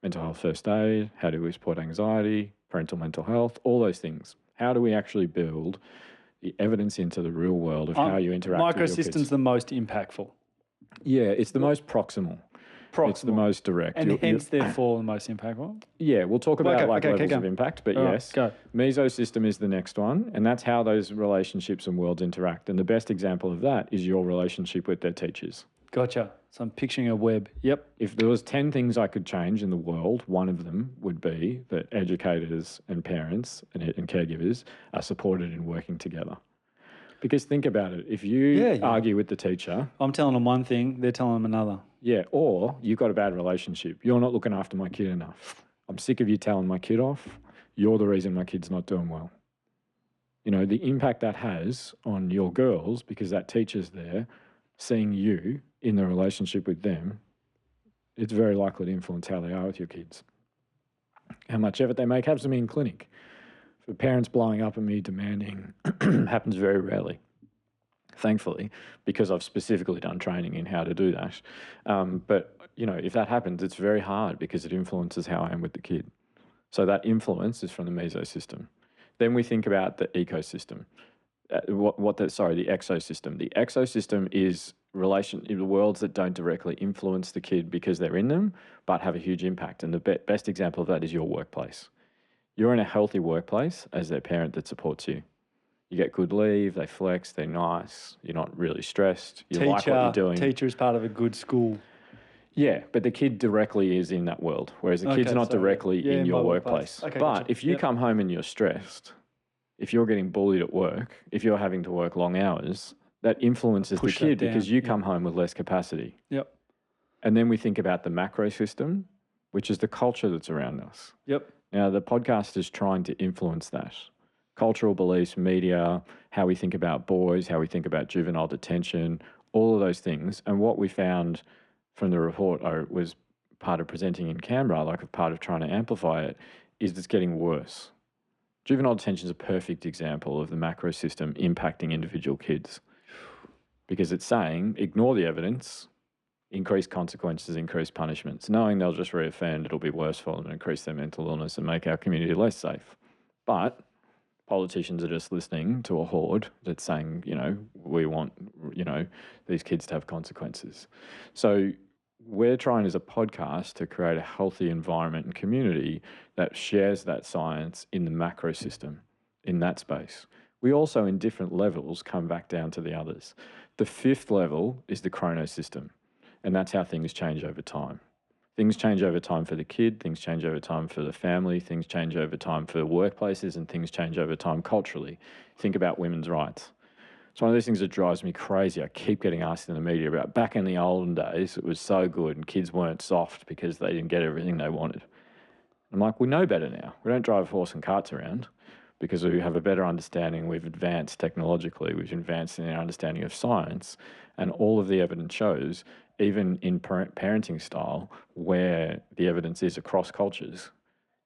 mental health first aid, how do we support anxiety, parental mental health, all those things. How do we actually build the evidence into the real world of how you interact with your Microsystem's kids? the most impactful. Yeah, it's the most proximal. It's the most direct. And hence, therefore, the most impactful. Yeah, we'll talk about Okay, levels go. of impact, but All right, yes, go. mesosystem is the next one, and that's how those relationships and worlds interact. And the best example of that is your relationship with their teachers. Gotcha. So I'm picturing a web. Yep. If there was 10 things I could change in the world, one of them would be that educators and parents and caregivers are supported in working together. Because think about it, if you argue with the teacher, I'm telling them one thing, they're telling them another. yeah, or you've got a bad relationship, you're not looking after my kid enough. I'm sick of you telling my kid off. You're the reason my kid's not doing well. You know, the impact that has on your girls, because that teacher's there, seeing you in the relationship with them, it's very likely to influence how they are with your kids. How much effort they make happens to me in clinic. For parents blowing up at me demanding happens very rarely, thankfully, because I've specifically done training in how to do that. But, you know, if that happens, it's very hard because it influences how I am with the kid. So that influence is from the mesosystem. Then we think about the ecosystem. The exosystem. The exosystem is the worlds that don't directly influence the kid because they're in them, but have a huge impact. And the best example of that is your workplace. You're in a healthy workplace as their parent that supports you. You get good leave, they flex, they're nice, you're not really stressed, you like what you're doing. Teacher is part of a good school. Yeah, but the kid directly is in that world, whereas the kid's not directly in your workplace. Okay, but gotcha. if you come home and you're stressed, if you're getting bullied at work, if you're having to work long hours, that influences Push the that kid because down, you come home with less capacity. Yep. And then we think about the macro system, which is the culture that's around us. Yep. Now, the podcast is trying to influence that. Cultural beliefs, media, how we think about boys, how we think about juvenile detention, all of those things. And what we found from the report was part of presenting in Canberra, like a part of trying to amplify it, is it's getting worse. Juvenile detention is a perfect example of the macro system impacting individual kids because it's saying, ignore the evidence, increase consequences, increase punishments, knowing they'll just reoffend, it'll be worse for them and increase their mental illness and make our community less safe. But politicians are just listening to a horde that's saying, you know, we want, you know, these kids to have consequences. So we're trying as a podcast to create a healthy environment and community that shares that science in the macro system, in that space. We also, in different levels, come back down to the others. The fifth level is the chronosystem. And that's how things change over time. Things change over time for the kid, things change over time for the family, things change over time for workplaces, and things change over time culturally. Think about women's rights. It's one of those things that drives me crazy. I keep getting asked in the media about back in the olden days, it was so good and kids weren't soft because they didn't get everything they wanted. I'm like, we know better now. We don't drive horse and carts around because we have a better understanding. We've advanced technologically, we've advanced in our understanding of science, and all of the evidence shows, even in parenting style, where the evidence is across cultures,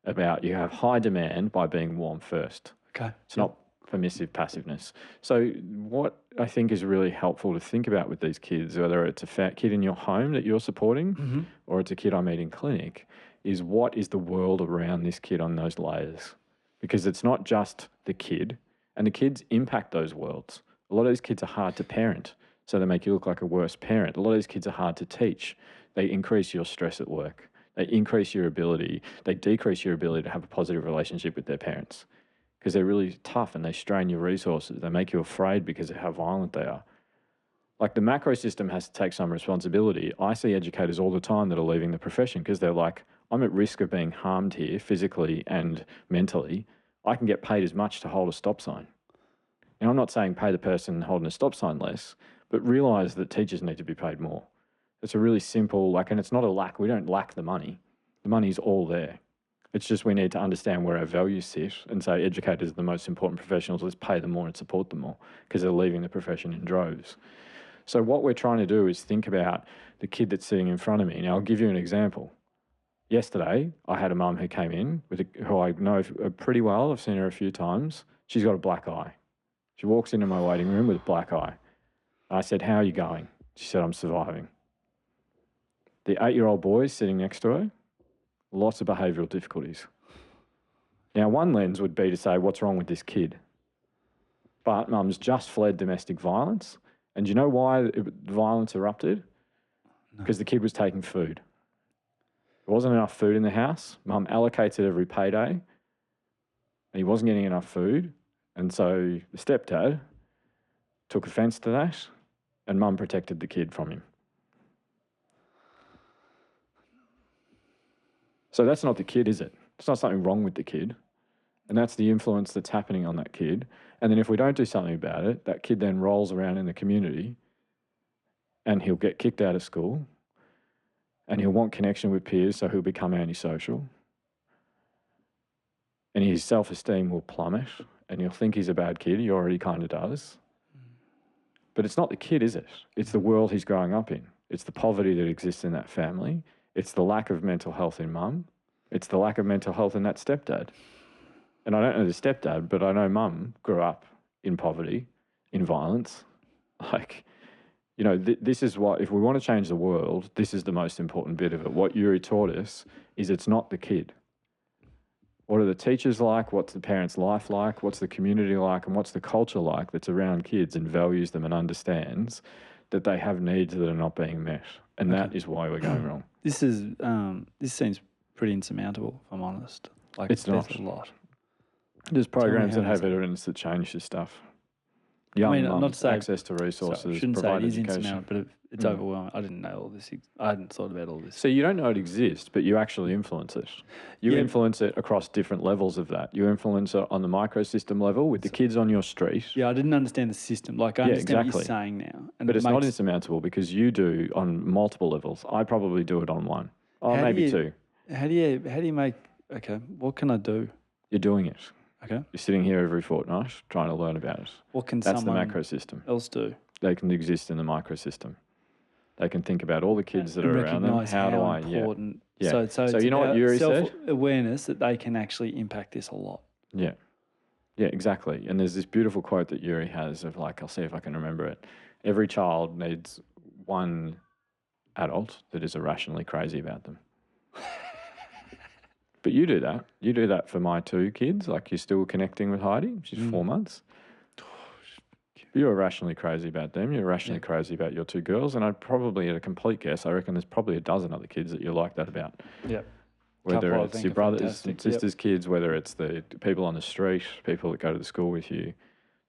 about you have high demand by being warm first. Okay. It's not permissive passiveness. So what I think is really helpful to think about with these kids, whether it's a kid in your home that you're supporting or it's a kid I meet in clinic, is what is the world around this kid on those layers? Because it's not just the kid, and the kids impact those worlds. A lot of these kids are hard to parent, so they make you look like a worse parent. A lot of these kids are hard to teach. They increase your stress at work. They increase your ability, they decrease your ability to have a positive relationship with their parents because they're really tough and they strain your resources. They make you afraid because of how violent they are. Like the macro system has to take some responsibility. I see educators all the time that are leaving the profession because they're like, I'm at risk of being harmed here physically and mentally. I can get paid as much to hold a stop sign. Now, I'm not saying pay the person holding a stop sign less, but realise that teachers need to be paid more. It's a really simple, like, and it's not a lack. We don't lack the money. The money's all there. It's just we need to understand where our values sit and say educators are the most important professionals. Let's pay them more and support them more because they're leaving the profession in droves. So what we're trying to do is think about the kid that's sitting in front of me. Now, I'll give you an example. Yesterday, I had a mum who came in, who I know pretty well. I've seen her a few times. She's got a black eye. She walks into my waiting room with a black eye. I said, how are you going? She said, I'm surviving. The 8-year-old boy sitting next to her, lots of behavioural difficulties. Now, one lens would be to say, what's wrong with this kid? But mum's just fled domestic violence. And do you know why violence erupted? Because the kid was taking food. There wasn't enough food in the house. Mum allocates it every payday. And he wasn't getting enough food. And so the stepdad took offence to that, and mum protected the kid from him. So that's not the kid, is it? It's not something wrong with the kid. And that's the influence that's happening on that kid. And then if we don't do something about it, that kid then rolls around in the community and he'll get kicked out of school and he'll want connection with peers, so he'll become antisocial. And his self-esteem will plummet and he'll think he's a bad kid. He already kind of does. But it's not the kid, is it? It's the world he's growing up in. It's the poverty that exists in that family. It's the lack of mental health in mum. It's the lack of mental health in that stepdad. And I don't know the stepdad, but I know mum grew up in poverty, in violence. Like, you know, this is what, if we want to change the world, this is the most important bit of it. What Yuri taught us is it's not the kid. What are the teachers like? What's the parents' life like? What's the community like? And what's the culture like that's around kids and values them and understands that they have needs that are not being met? And that is why we're going wrong. This seems pretty insurmountable, if I'm honest. Like, it's not a lot. There's programs that have evidence that change this stuff. Young mums, not to say access to resources, I shouldn't say provide it is education. insurmountable, but it's overwhelming. I didn't know all this. I hadn't thought about all this. So you don't know it exists, but you actually influence it. You influence it across different levels of that. You influence it on the microsystem level with the kids on your street. Yeah, I didn't understand the system. Like, I understand what you're saying now. And but it's not insurmountable because you do on multiple levels. I probably do it on one. Oh, maybe two. How do you make, okay, what can I do? You're doing it. Okay. You're sitting here every fortnight trying to learn about it. What can That's the someone macro system. else do? They can exist in the microsystem. They can think about all the kids that are around them. How do I? Important. Yeah. So you know what Yuri said? Self-awareness that they can actually impact this a lot. Yeah. Yeah, exactly. And there's this beautiful quote that Yuri has of, like, I'll see if I can remember it. Every child needs one adult that is irrationally crazy about them. But you do that. You do that for my 2 kids. Like, you're still connecting with Heidi. She's 4 months. You're irrationally crazy about them. You're irrationally crazy about your 2 girls. And I'd probably, at a complete guess, I reckon there's probably a dozen other kids that you're like that about. Yeah. Whether it's your brothers and sisters' kids, whether it's the people on the street, people that go to the school with you.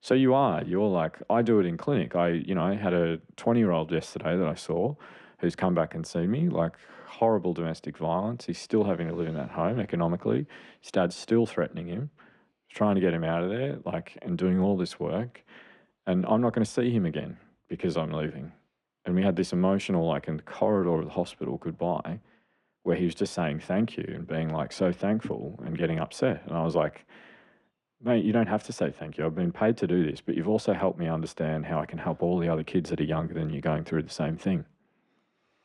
So you're like, I do it in clinic. I had a 20-year-old yesterday that I saw who's come back and seen me, like, horrible domestic violence. He's still having to live in that home economically. His dad's still threatening him, trying to get him out of there, like, and doing all this work. And I'm not going to see him again because I'm leaving. And we had this emotional, like, in the corridor of the hospital goodbye, where he was just saying thank you and being, like, so thankful and getting upset. And I was like, mate, you don't have to say thank you. I've been paid to do this, but you've also helped me understand how I can help all the other kids that are younger than you going through the same thing.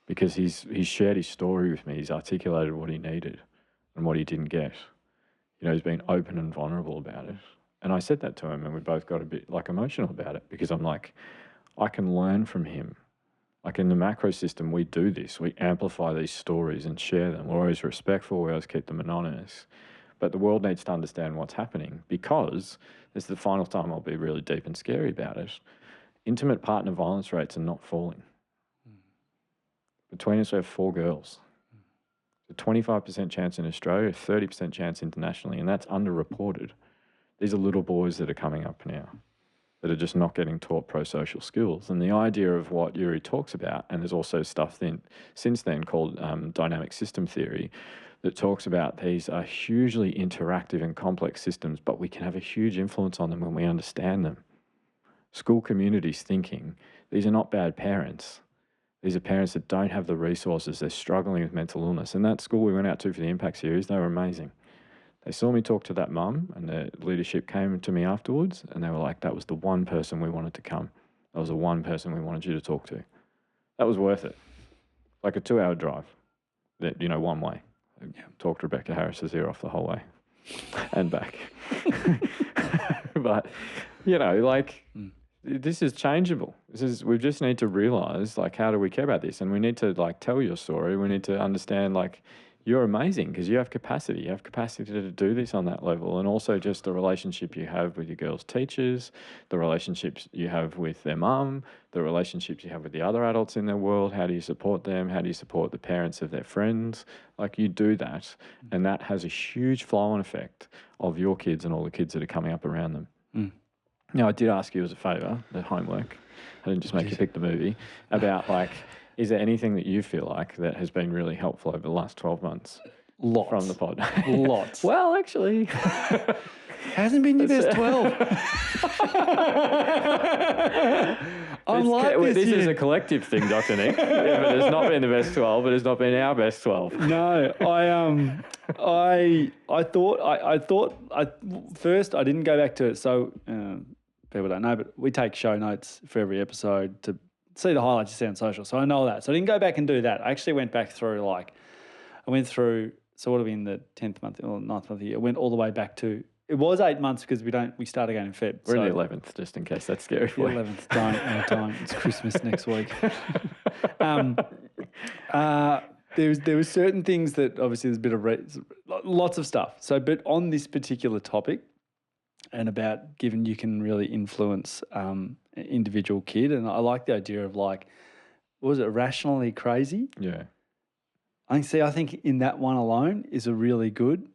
Because he's shared his story with me. He's articulated what he needed and what he didn't get. You know, he's been open and vulnerable about it. And I said that to him and we both got a bit, like, emotional about it because I'm like, I can learn from him. Like, in the macro system, we do this. We amplify these stories and share them. We're always respectful. We always keep them anonymous. But the world needs to understand what's happening because this is the final time I'll be really deep and scary about it. Intimate partner violence rates are not falling. Between us, we have 4 girls. A 25% chance in Australia, 30% chance internationally, and that's underreported. These are little boys that are coming up now that are just not getting taught pro-social skills. And the idea of what Yuri talks about, and there's also stuff since then called dynamic system theory, that talks about these are hugely interactive and complex systems, but we can have a huge influence on them when we understand them. School communities thinking, these are not bad parents. These are parents that don't have the resources. They're struggling with mental illness. And that school we went out to for the Impact Series, they were amazing. They saw me talk to that mum, and the leadership came to me afterwards, and they were like, that was the one person we wanted to come. That was the one person we wanted you to talk to. That was worth it. Like a 2-hour drive, that, you know, one way. Yeah. Talked Rebecca Harris's ear off the whole way and back. But, you know, like, this is changeable. We just need to realise, like, how do we care about this? And we need to, like, tell your story. We need to understand, like, you're amazing because you have capacity. You have capacity to do this on that level. And also just the relationship you have with your girls' teachers, the relationships you have with their mum, the relationships you have with the other adults in their world. How do you support them? How do you support the parents of their friends? Like, you do that, and that has a huge flow-on effect of your kids and all the kids that are coming up around them. Now, I did ask you as a favour, the homework. I didn't just make you pick the movie, about, like, is there anything that you feel like that has been really helpful over the last 12 months? Lots. From the pod? Lots. Well, actually. Hasn't been your best 12. I'm like this. This is a collective thing, Dr. Nick. Yeah, but it's not been the best 12, but it's not been our best 12. No, I thought first I didn't go back to it. So people don't know, but we take show notes for every episode to see the highlights you see on social. So I know that. So I didn't go back and do that. I actually went back through, like, so what are we in the 10th month or 9th month of the year? I went all the way back to, it was 8 months because we start again in Feb. We're in the 11th, just in case that's scary for you. 11th, don't. It's Christmas next week. There was certain things that obviously there's a bit of lots of stuff. So, but on this particular topic and about given you can really influence an individual kid, and I like the idea of, like, what was it, rationally crazy? Yeah. I think in that one alone is a really good.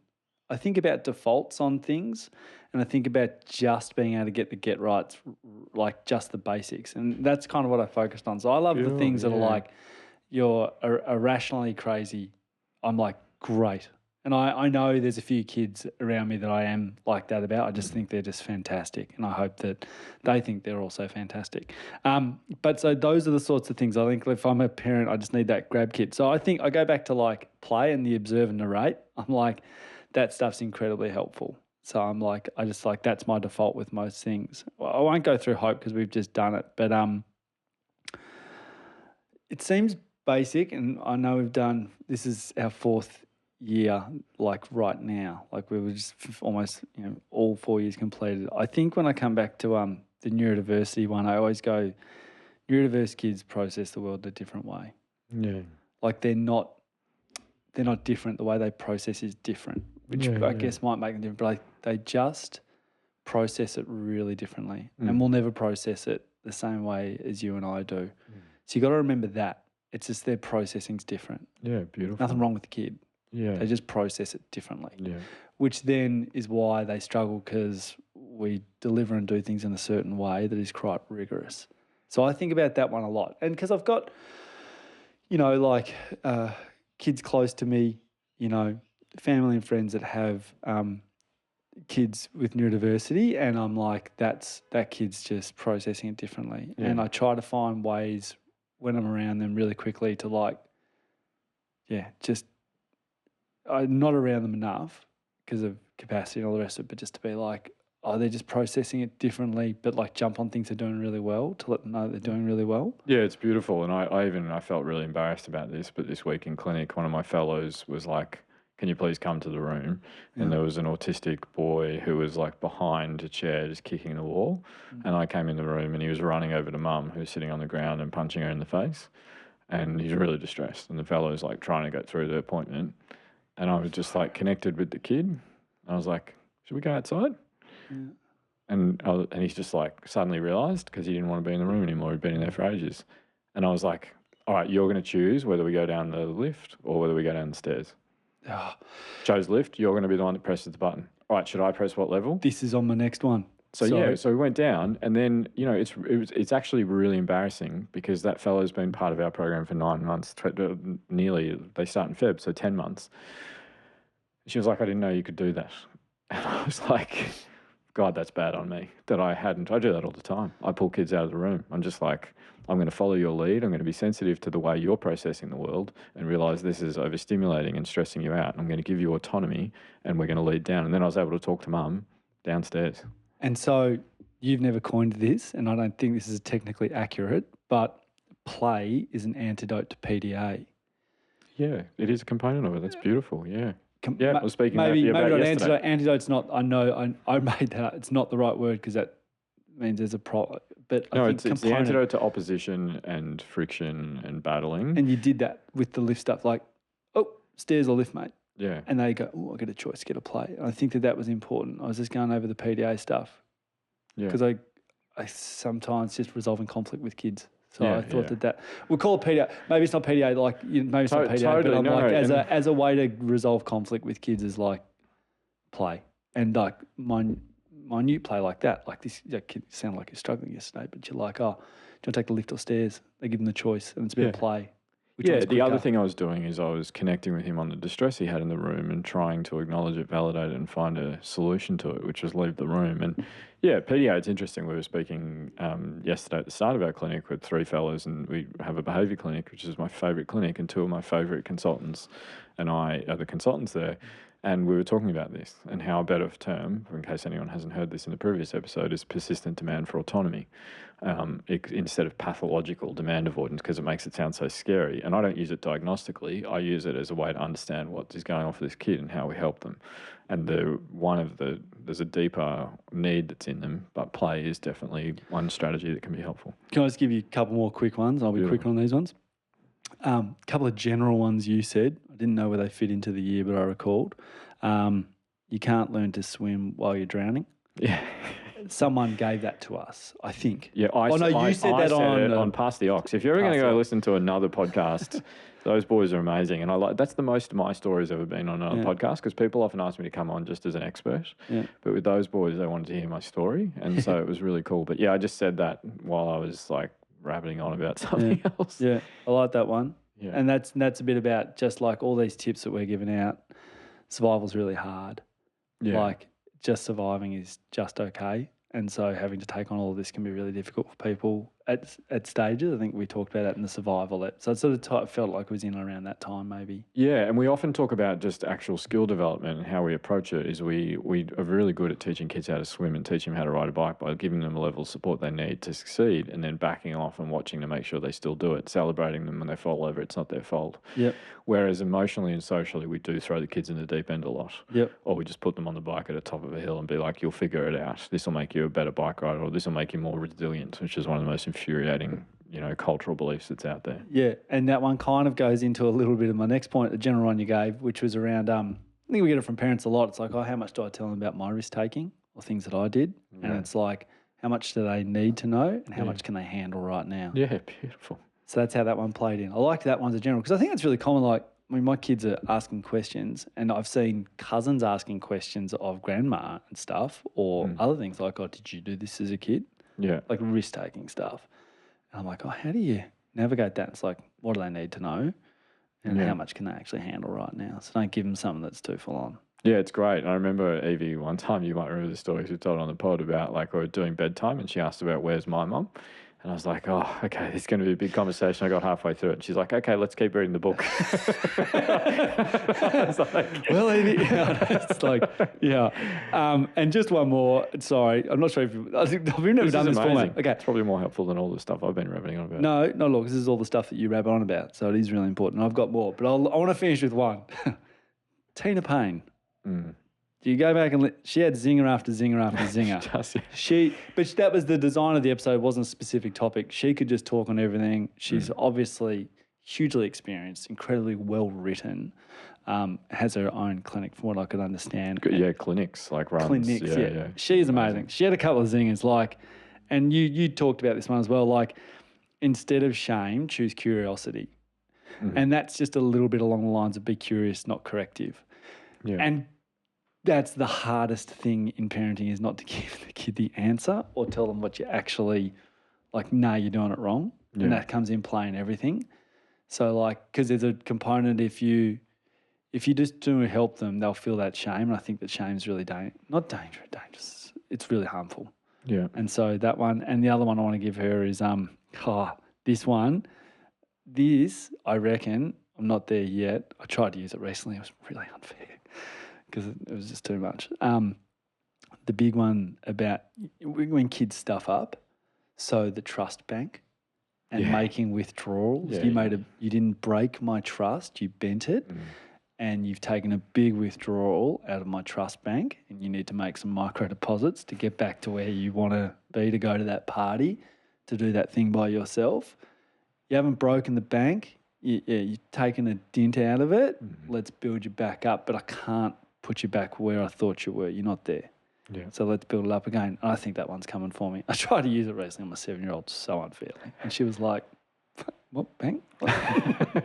I think about defaults on things, and I think about just being able to get the get rights, like just the basics, and that's kind of what I focused on. So I love the things that are like, you're irrationally crazy. I'm like, great. And I know there's a few kids around me that I am like that about. I just think they're just fantastic, and I hope that they think they're also fantastic. But so those are the sorts of things I think if I'm a parent, I just need that grab kit. So I think I go back to, like, play and the observe and narrate. I'm like, that stuff's incredibly helpful. So I'm like, I just like, that's my default with most things. Well, I won't go through hope because we've just done it, but it seems basic, and I know this is our 4th year, like right now, like we were just almost, all 4 years completed. I think when I come back to the neurodiversity one, I always go, neurodiverse kids process the world a different way. Yeah. Like they're not different. The way they process is different, which I guess might make them different, but they just process it really differently, and we'll never process it the same way as you and I do. So you got to remember that. It's just their processing's different. Yeah, beautiful. Nothing wrong with the kid. Yeah. They just process it differently. Yeah. Which then is why they struggle, because we deliver and do things in a certain way that is quite rigorous. So I think about that one a lot. And because I've got, like kids close to me, family and friends that have kids with neurodiversity, and I'm like, that kid's just processing it differently. Yeah. And I try to find ways when I'm around them really quickly to, like, I'm not around them enough because of capacity and all the rest of it, but just to be like, they're just processing it differently, but like jump on things they're doing really well to let them know they're doing really well. Yeah, it's beautiful. And I felt really embarrassed about this, but this week in clinic, one of my fellows was like, can you please come to the room? And there was an autistic boy who was like behind a chair just kicking the wall. And I came in the room and he was running over to mum, who's sitting on the ground, and punching her in the face. And he's really distressed. And the fellow's like trying to get through the appointment. And I was just like connected with the kid. I was like, should we go outside? Yeah. And he's just like suddenly realised, because he didn't want to be in the room anymore. He'd been in there for ages. And I was like, all right, you're going to choose whether we go down the lift or whether we go down the stairs. Oh. Chose lift. You're going to be the one that presses the button. All right, should I press what level? This is on my next one. So we went down, and then it's actually really embarrassing because that fellow's been part of our program for 9 months, nearly. They start in Feb, so 10 months. She was like, I didn't know you could do that. And I was like, of God, that's bad on me that I hadn't. I do that all the time. I pull kids out of the room. I'm just like, I'm going to follow your lead. I'm going to be sensitive to the way you're processing the world and realize this is overstimulating and stressing you out. I'm going to give you autonomy and we're going to lead down. And then I was able to talk to mum downstairs. And so you've never coined this, and I don't think this is technically accurate, but play is an antidote to PDA. Yeah, it is a component of it. That's beautiful. Yeah. I was speaking maybe about not yesterday. antidote. Antidote's not. I know. I made that up. It's not the right word because that means there's a problem. But No, I think it's the antidote to opposition and friction and battling. And you did that with the lift stuff, like, oh, stairs or lift, mate. Yeah. And they go, oh, I get a choice, get a play. And I think that was important. I was just going over the PDA stuff Yeah. because I sometimes just resolving conflict with kids. So Yeah, I thought yeah. that we'll call it PDA. Maybe it's not PDA, like maybe it's not PDA, Totally, but I'm no, like no, as a way to resolve conflict with kids is like play and like minute play like that. Like this, kid sound like you're struggling yesterday, but you're like, oh, do you want to take the lift or stairs? They give them the choice, and it's a bit of play. Which Yeah, one's the other quicker? thing I was doing is I was connecting with him on the distress he had in the room and trying to acknowledge it, validate it, and find a solution to it, which was leave the room. And yeah, PDA, it's interesting. We were speaking yesterday at the start of our clinic with 3 fellows, and we have a behaviour clinic, which is my favourite clinic, and 2 of my favourite consultants and I are the consultants there. And we were talking about this and how a better term, in case anyone hasn't heard this in the previous episode, is persistent demand for autonomy instead of pathological demand avoidance, because it makes it sound so scary. And I don't use it diagnostically. I use it as a way to understand what is going on for this kid and how we help them. And there's a deeper need that's in them, but play is definitely one strategy that can be helpful. Can I just give you a couple more quick ones? I'll be quick on these ones. A couple of general ones you said. I didn't know where they fit into the year, but I recalled. You can't learn to swim while you're drowning. Yeah. Someone gave that to us, I think. Yeah, you said that on Pass the Ox. If you're ever going to Pass go the Ox. listen to another podcast, those boys are amazing. And that's the most my story's ever been on another podcast, because people often ask me to come on just as an expert. Yeah. But with those boys, they wanted to hear my story. And so it was really cool. But yeah, I just said that while I was like rabbiting on about something else. Yeah, I like that one. Yeah. And that's a bit about just like all these tips that we're giving out. Survival's really hard. Yeah. Like just surviving is just okay. And so having to take on all of this can be really difficult for people at stages. I think we talked about that in the survival. So it sort of felt like it was in and around that time maybe. Yeah, and we often talk about just actual skill development, and how we approach it is we are really good at teaching kids how to swim and teaching them how to ride a bike by giving them a level of support they need to succeed, and then backing off and watching to make sure they still do it, celebrating them when they fall over. It's not their fault. Yep. Whereas emotionally and socially, we do throw the kids in the deep end a lot. Yep. Or we just put them on the bike at the top of a hill and be like, you'll figure it out. This will make you a better bike rider, or this will make you more resilient, which is one of the most infuriating, cultural beliefs that's out there. Yeah, and that one kind of goes into a little bit of my next point, the general one you gave, which was around, I think we get it from parents a lot. It's like, oh, how much do I tell them about my risk taking or things that I did? And it's like, how much do they need to know and how much can they handle right now? Yeah, beautiful. So that's how that one played in. I liked that one as a general because I think it's really common. Like, I mean, my kids are asking questions, and I've seen cousins asking questions of grandma and stuff, or other things like, oh, did you do this as a kid? Yeah. Like risk-taking stuff. And I'm like, oh, how do you navigate that? It's like, what do they need to know? And how much can they actually handle right now? So don't give them something that's too full on. Yeah, it's great. I remember Evie one time, you might remember the story she told on the pod about, like, we were doing bedtime and she asked about where's my mum. And I was like, oh, okay, this is going to be a big conversation. I got halfway through it. And she's like, okay, let's keep reading the book. I was like, well, it's like, yeah. And just one more. Sorry, I'm not sure if we've never done this format. Okay. It's probably more helpful than all the stuff I've been rabbiting on about. No, not at all, because this is all the stuff that you rabbit on about. So it is really important. I've got more, but I want to finish with one. Tina Payne. Do you go back and she had zinger after zinger after zinger. But that was the design of the episode. It wasn't a specific topic. She could just talk on everything. She's obviously hugely experienced, incredibly well written. Has her own clinic, from what I could understand. Yeah, clinics like runs. Clinics, yeah. She's amazing. She had a couple of zingers, like, and you talked about this one as well. Like, instead of shame, choose curiosity, and that's just a little bit along the lines of be curious, not corrective. Yeah, and that's the hardest thing in parenting, is not to give the kid the answer or tell them what you actually, like, no, you're doing it wrong. Yeah. And that comes in play in everything. So, like, because there's a component, if you if you just do help them, they'll feel that shame. And I think that shame's really not dangerous. It's really harmful. Yeah. And so that one, and the other one I want to give her is this one. This, I reckon, I'm not there yet. I tried to use it recently. It was really unfair because it was just too much. The big one about when kids stuff up, so the trust bank and making withdrawals. Yeah, you didn't break my trust, you bent it. And you've taken a big withdrawal out of my trust bank and you need to make some micro deposits to get back to where you want to be, to go to that party, to do that thing by yourself. You haven't broken the bank. You've taken a dint out of it. Let's build you back up, but I can't put you back where I thought you were. You're not there. Yeah. So let's build it up again. And I think that one's coming for me. I tried to use it recently on my 7-year-old so unfairly. And she was like, what bank? I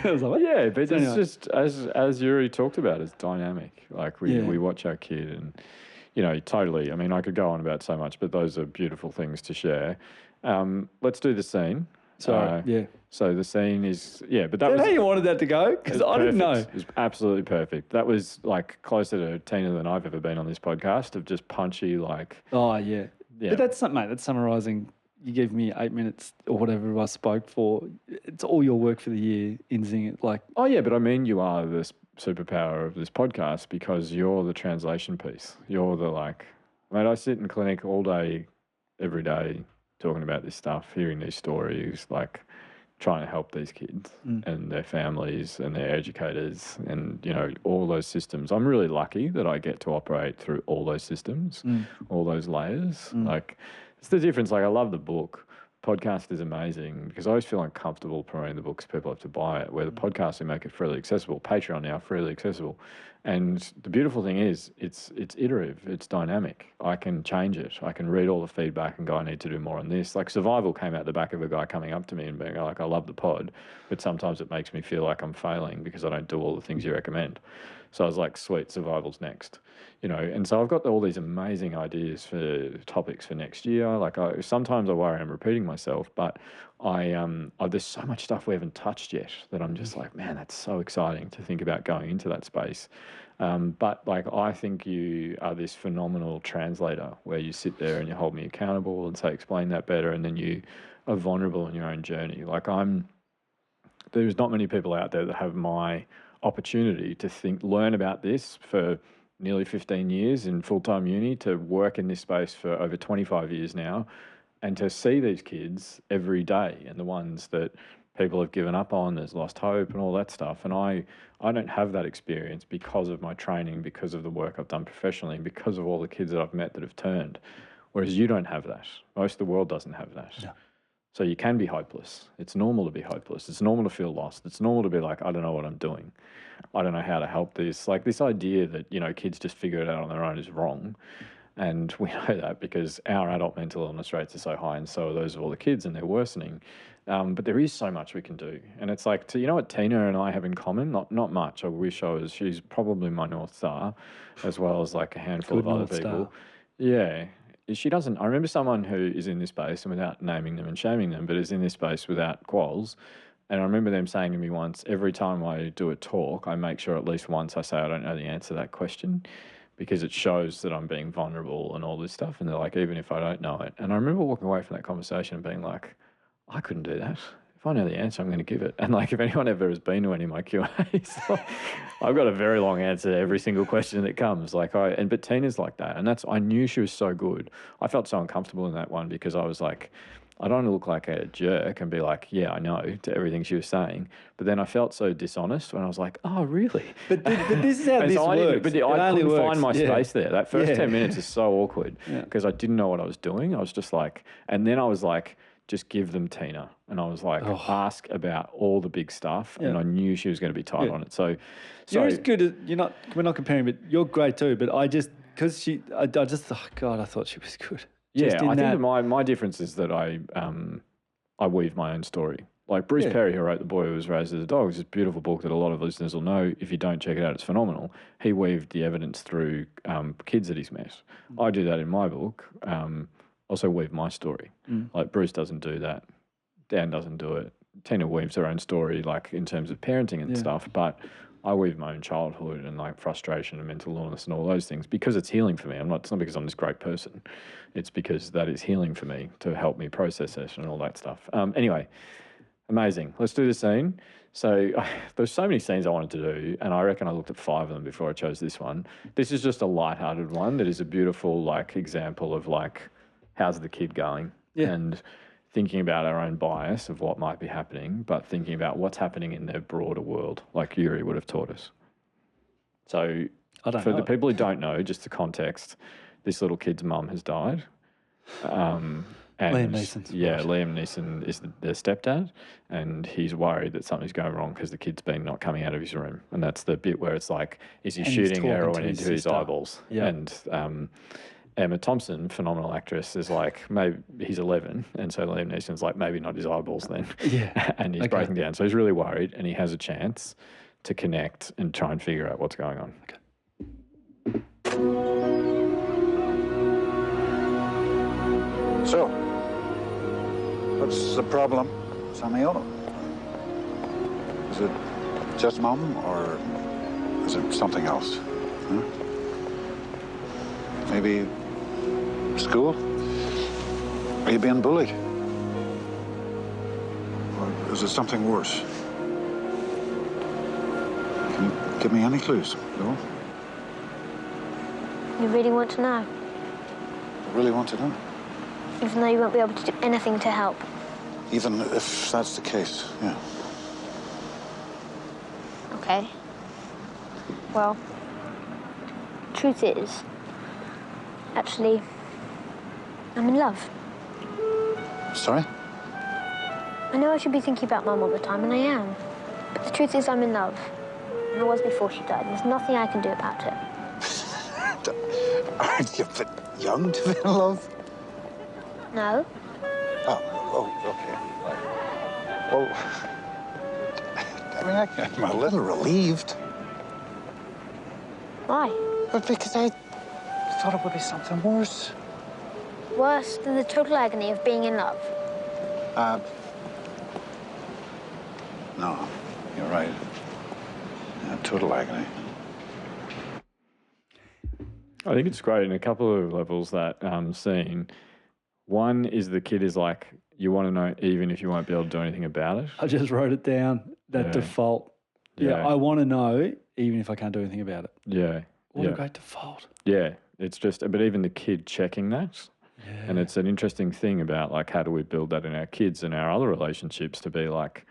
was like, what? Yeah, but So it's anyway. just as Yuri talked about, it's dynamic. Like we watch our kid, and totally. I mean, I could go on about so much, but those are beautiful things to share. Let's do the scene. Sorry, So the scene is but that Is was that how you wanted that to go? Because I didn't know. It was absolutely perfect. That was like closer to Tina than I've ever been on this podcast, of just punchy, like. Oh, yeah. Yeah. But that's mate, that's summarising. You gave me 8 minutes or whatever I spoke for. It's all your work for the year in Zing It. Like, Oh yeah, but I mean, you are the superpower of this podcast because you're the translation piece. You're the mate. I sit in clinic all day, every day, talking about this stuff, hearing these stories, trying to help these kids and their families and their educators and all those systems. I'm really lucky that I get to operate through all those systems, all those layers. It's the difference. I love the book. Podcast is amazing because I always feel uncomfortable promoting the books. People have to buy it, where the podcast, we make it freely accessible. Patreon now, freely accessible. And the beautiful thing is it's iterative, it's dynamic. I can change it. I can read all the feedback and go, I need to do more on this. Survival came out the back of a guy coming up to me and being like, I love the pod, but sometimes it makes me feel like I'm failing because I don't do all the things you recommend. So I was like, sweet, survival's next, And so I've got all these amazing ideas for topics for next year. Sometimes I worry I'm repeating myself, but there's so much stuff we haven't touched yet that I'm just like, man, that's so exciting to think about going into that space. But I think you are this phenomenal translator where you sit there and you hold me accountable and say, explain that better. And then you are vulnerable in your own journey. There's not many people out there that have my opportunity to learn about this for nearly 15 years in full-time uni, to work in this space for over 25 years now, and to see these kids every day and the ones that people have given up on, there's lost hope and all that stuff. And I don't have that experience because of my training, because of the work I've done professionally, and because of all the kids that I've met that have turned. Whereas you don't have that. Most of the world doesn't have that. Yeah. So you can be hopeless. It's normal to be hopeless. It's normal to feel lost. It's normal to be like, I don't know what I'm doing. I don't know how to help this. This idea that, kids just figure it out on their own is wrong. And we know that because our adult mental illness rates are so high, and so are those of all the kids, and they're worsening. But there is so much we can do. And it's what Tina and I have in common? Not much. I wish she's probably my North Star, as well as a handful of other people. Yeah. She doesn't. I remember someone who is in this space, and without naming them and shaming them, but is in this space without quals. And I remember them saying to me once, every time I do a talk, I make sure at least once I say I don't know the answer to that question, because it shows that I'm being vulnerable and all this stuff. And they're like, even if I don't know it. And I remember walking away from that conversation and being like, I couldn't do that. If I know the answer, I'm going to give it. And if anyone ever has been to any of my Q&As, I've got a very long answer to every single question that comes. But Tina's like that. And I knew she was so good. I felt so uncomfortable in that one because I was like, I don't want to look like a jerk and be like, yeah, I know, to everything she was saying. But then I felt so dishonest when I was like, oh, really? But this is how this works. I couldn't find my space there. That first 10 minutes is so awkward because I didn't know what I was doing. I was just like, and then I was like, just give them Tina. And I was like, ask about all the big stuff. And I knew she was going to be tight on it. So you're as good as, we're not comparing, but you're great too. But I thought she was good. Yeah, I think my difference is that I weave my own story. Bruce Perry, who wrote The Boy Who Was Raised as a Dog, is this beautiful book that a lot of listeners will know. If you don't check it out, it's phenomenal. He weaved the evidence through kids that he's met. I do that in my book. Also weave my story. Bruce doesn't do that. Dan doesn't do it. Tina weaves her own story, in terms of parenting and stuff. But I weave my own childhood and like frustration and mental illness and all those things because it's healing for me. It's not because I'm this great person. It's because that is healing for me to help me process it and all that stuff. Anyway, amazing. Let's do the scene. So there's so many scenes I wanted to do, and I reckon I looked at 5 of them before I chose this one. This is just a lighthearted one that is a beautiful like example of like, how's the kid going? Yeah. And thinking about our own bias of what might be happening, but thinking about what's happening in their broader world, like Yuri would have taught us. So for the people who don't know, just the context, this little kid's mum has died. And Liam Neeson's Liam Neeson is their stepdad, and he's worried that something's going wrong because the kid's been not coming out of his room. And that's the bit where it's like, is he shooting heroin into his eyeballs? Yeah. And Emma Thompson, phenomenal actress, is like, maybe he's 11. And so Liam Neeson's like, maybe not his eyeballs then. Yeah. And he's breaking down. So he's really worried, and he has a chance to connect and try and figure out what's going on. Okay. So, what's the problem, Samuel? Is it just Mum, or is it something else? Huh? Maybe school? Are you being bullied? Or is it something worse? Can you give me any clues, Bill? You really want to know? I really want to know. Even though you won't be able to do anything to help. Even if that's the case, yeah. Okay. Well, truth is, actually, I'm in love. Sorry? I know I should be thinking about Mum all the time, and I am. But the truth is, I'm in love. And I was before she died. There's nothing I can do about it. Aren't you a bit young to be in love? No? Oh, okay. Well, I mean, I'm a little relieved. Why? But because I thought it would be something worse. Worse than the total agony of being in love. No, you're right. Yeah, total agony. I think it's great in a couple of levels, that scene. One is the kid is like, you want to know even if you won't be able to do anything about it. I just wrote it down, that default. Yeah, I want to know even if I can't do anything about it. Yeah. What a great default. Yeah, it's just, but even the kid checking that. Yeah. And it's an interesting thing about like, how do we build that in our kids and our other relationships to be like,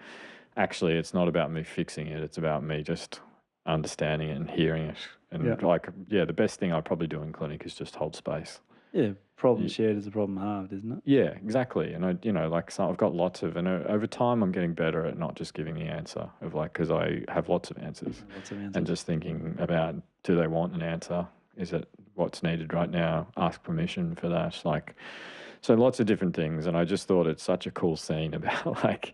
actually, it's not about me fixing it. It's about me just understanding it and hearing it. And the best thing I probably do in clinic is just hold space. Yeah, problem shared is a problem halved, isn't it? Yeah, exactly. And I've got lots of, and over time I'm getting better at not just giving the answer of like, because I have lots of answers. And just thinking about, do they want an answer? Is it what's needed right now? Ask permission for that. Like, so lots of different things. And I just thought it's such a cool scene about like,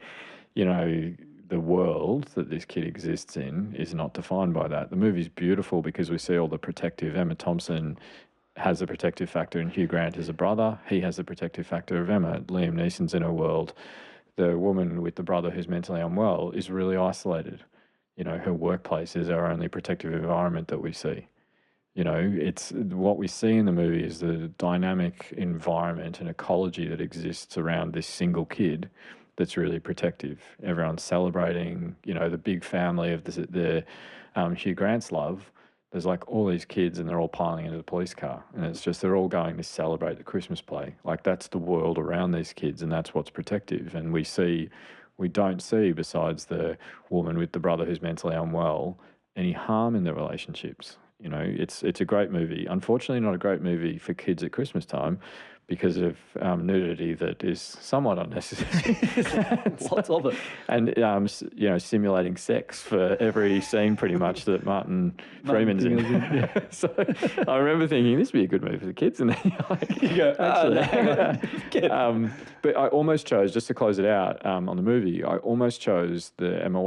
the world that this kid exists in is not defined by that. The movie's beautiful because we see all the protective. Emma Thompson has the protective factor, and Hugh Grant is a brother. He has the protective factor of Emma. Liam Neeson's in her world. The woman with the brother who's mentally unwell is really isolated. Her workplace is our only protective environment that we see. It's what we see in the movie is the dynamic environment and ecology that exists around this single kid that's really protective. Everyone's celebrating, the big family of the Hugh Grant's love. There's like all these kids and they're all piling into the police car, and it's just they're all going to celebrate the Christmas play. Like that's the world around these kids, and that's what's protective. And we don't see, besides the woman with the brother who's mentally unwell, any harm in the relationships. It's a great movie. Unfortunately, not a great movie for kids at Christmas time, because of nudity that is somewhat unnecessary. Lots of it. And, simulating sex for every scene pretty much that Martin Freeman's in. Yeah. So I remember thinking, this would be a good movie for the kids. And then you go, hang on. But I almost chose, just to close it out on the movie, I almost chose the Emma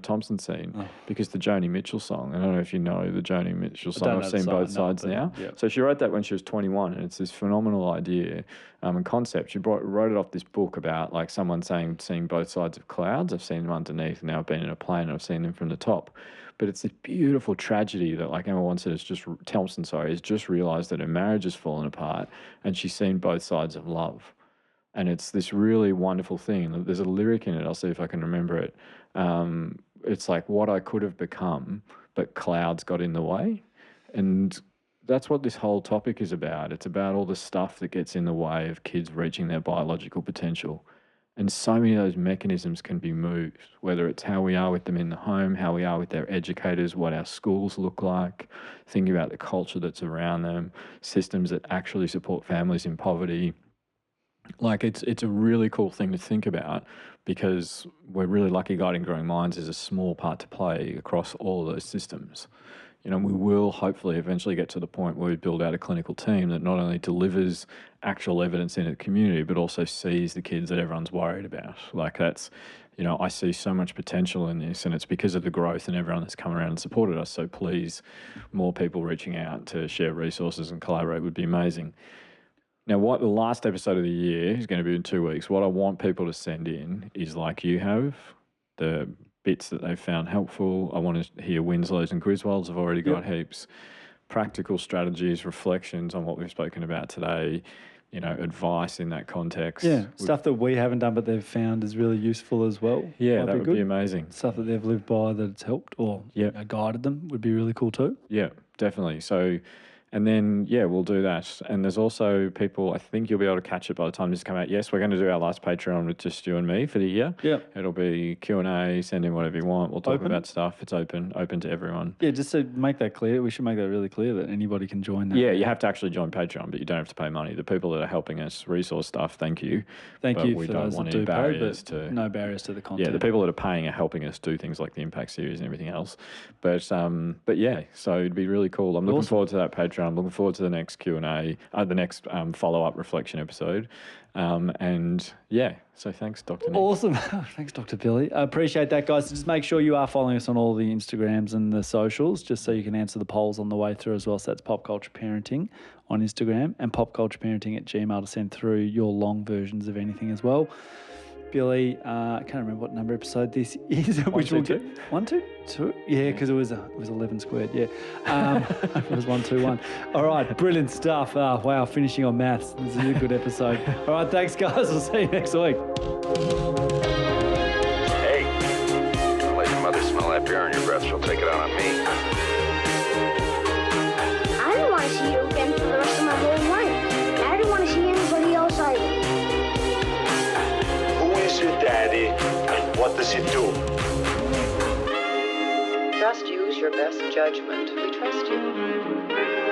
Thompson scene, because the Joni Mitchell song, I don't know if you know the Joni Mitchell song, I've seen both sides now. Yep. So she wrote that when she was 21, and it's this phenomenal idea and concept. She wrote it off this book about like someone seeing both sides of clouds. I've seen them underneath, and now I've been in a plane and I've seen them from the top. But it's this beautiful tragedy that, like Emma Watson has just realised that her marriage has fallen apart, and she's seen both sides of love. And it's this really wonderful thing. There's a lyric in it. I'll see if I can remember it. It's like, what I could have become, but clouds got in the way. And that's what this whole topic is about. It's about all the stuff that gets in the way of kids reaching their biological potential. And so many of those mechanisms can be moved, whether it's how we are with them in the home, how we are with their educators, what our schools look like, thinking about the culture that's around them, systems that actually support families in poverty. Like it's a really cool thing to think about, because we're really lucky Guiding Growing Minds is a small part to play across all of those systems. You know, we will hopefully eventually get to the point where we build out a clinical team that not only delivers actual evidence in the community, but also sees the kids that everyone's worried about. Like that's, you know, I see so much potential in this, and it's because of the growth and everyone that's come around and supported us. So please, more people reaching out to share resources and collaborate would be amazing. Now, what the last episode of the year is going to be in 2 weeks, what I want people to send in is, like you have, the bits that they've found helpful. I want to hear Winslow's and Griswold's. I've already got heaps. Practical strategies, reflections on what we've spoken about today, you know, advice in that context. Yeah, stuff that we haven't done but they've found is really useful as well. Yeah, that would be amazing. Stuff that they've lived by that it's helped or guided them would be really cool too. Yeah, definitely. So, and then, yeah, we'll do that. And there's also people, I think you'll be able to catch it by the time this come out. Yes, we're going to do our last Patreon with just you and me for the year. Yeah. It'll be Q&A, send in whatever you want. We'll talk about stuff. It's open to everyone. Yeah, just to make that clear, we should make that really clear that anybody can join that. Yeah, you have to actually join Patreon, but you don't have to pay money. The people that are helping us resource stuff, thank you. Thank you we for don't those want that any do pay, barriers but no barriers to the content. Yeah, the people that are paying are helping us do things like the Impact Series and everything else. But yeah, so it'd be really cool. I'm looking forward to that Patreon. I'm looking forward to the next Q&A, the next follow-up reflection episode. And yeah, so thanks, Dr. Nick. Awesome. Thanks, Dr. Billy. I appreciate that, guys. Just make sure you are following us on all the Instagrams and the socials, just so you can answer the polls on the way through as well. So that's Pop Culture Parenting on Instagram and popcultureparenting@gmail.com to send through your long versions of anything as well. Billy, I can't remember what number episode this is. Which we'll get 1, 2, 2. Yeah, because it was 11 squared. Yeah, it was 1, 2, 1. All right, brilliant stuff. Wow, finishing on maths. This is a good episode. All right, thanks, guys. We'll see you next week. Hey, don't let your mother smell that beer on your breath. She'll take it out on me. I don't want to see you again for the rest of my whole life. I don't want to see anybody else either. Who is your daddy and what does he do? Just use your best judgment. We trust you.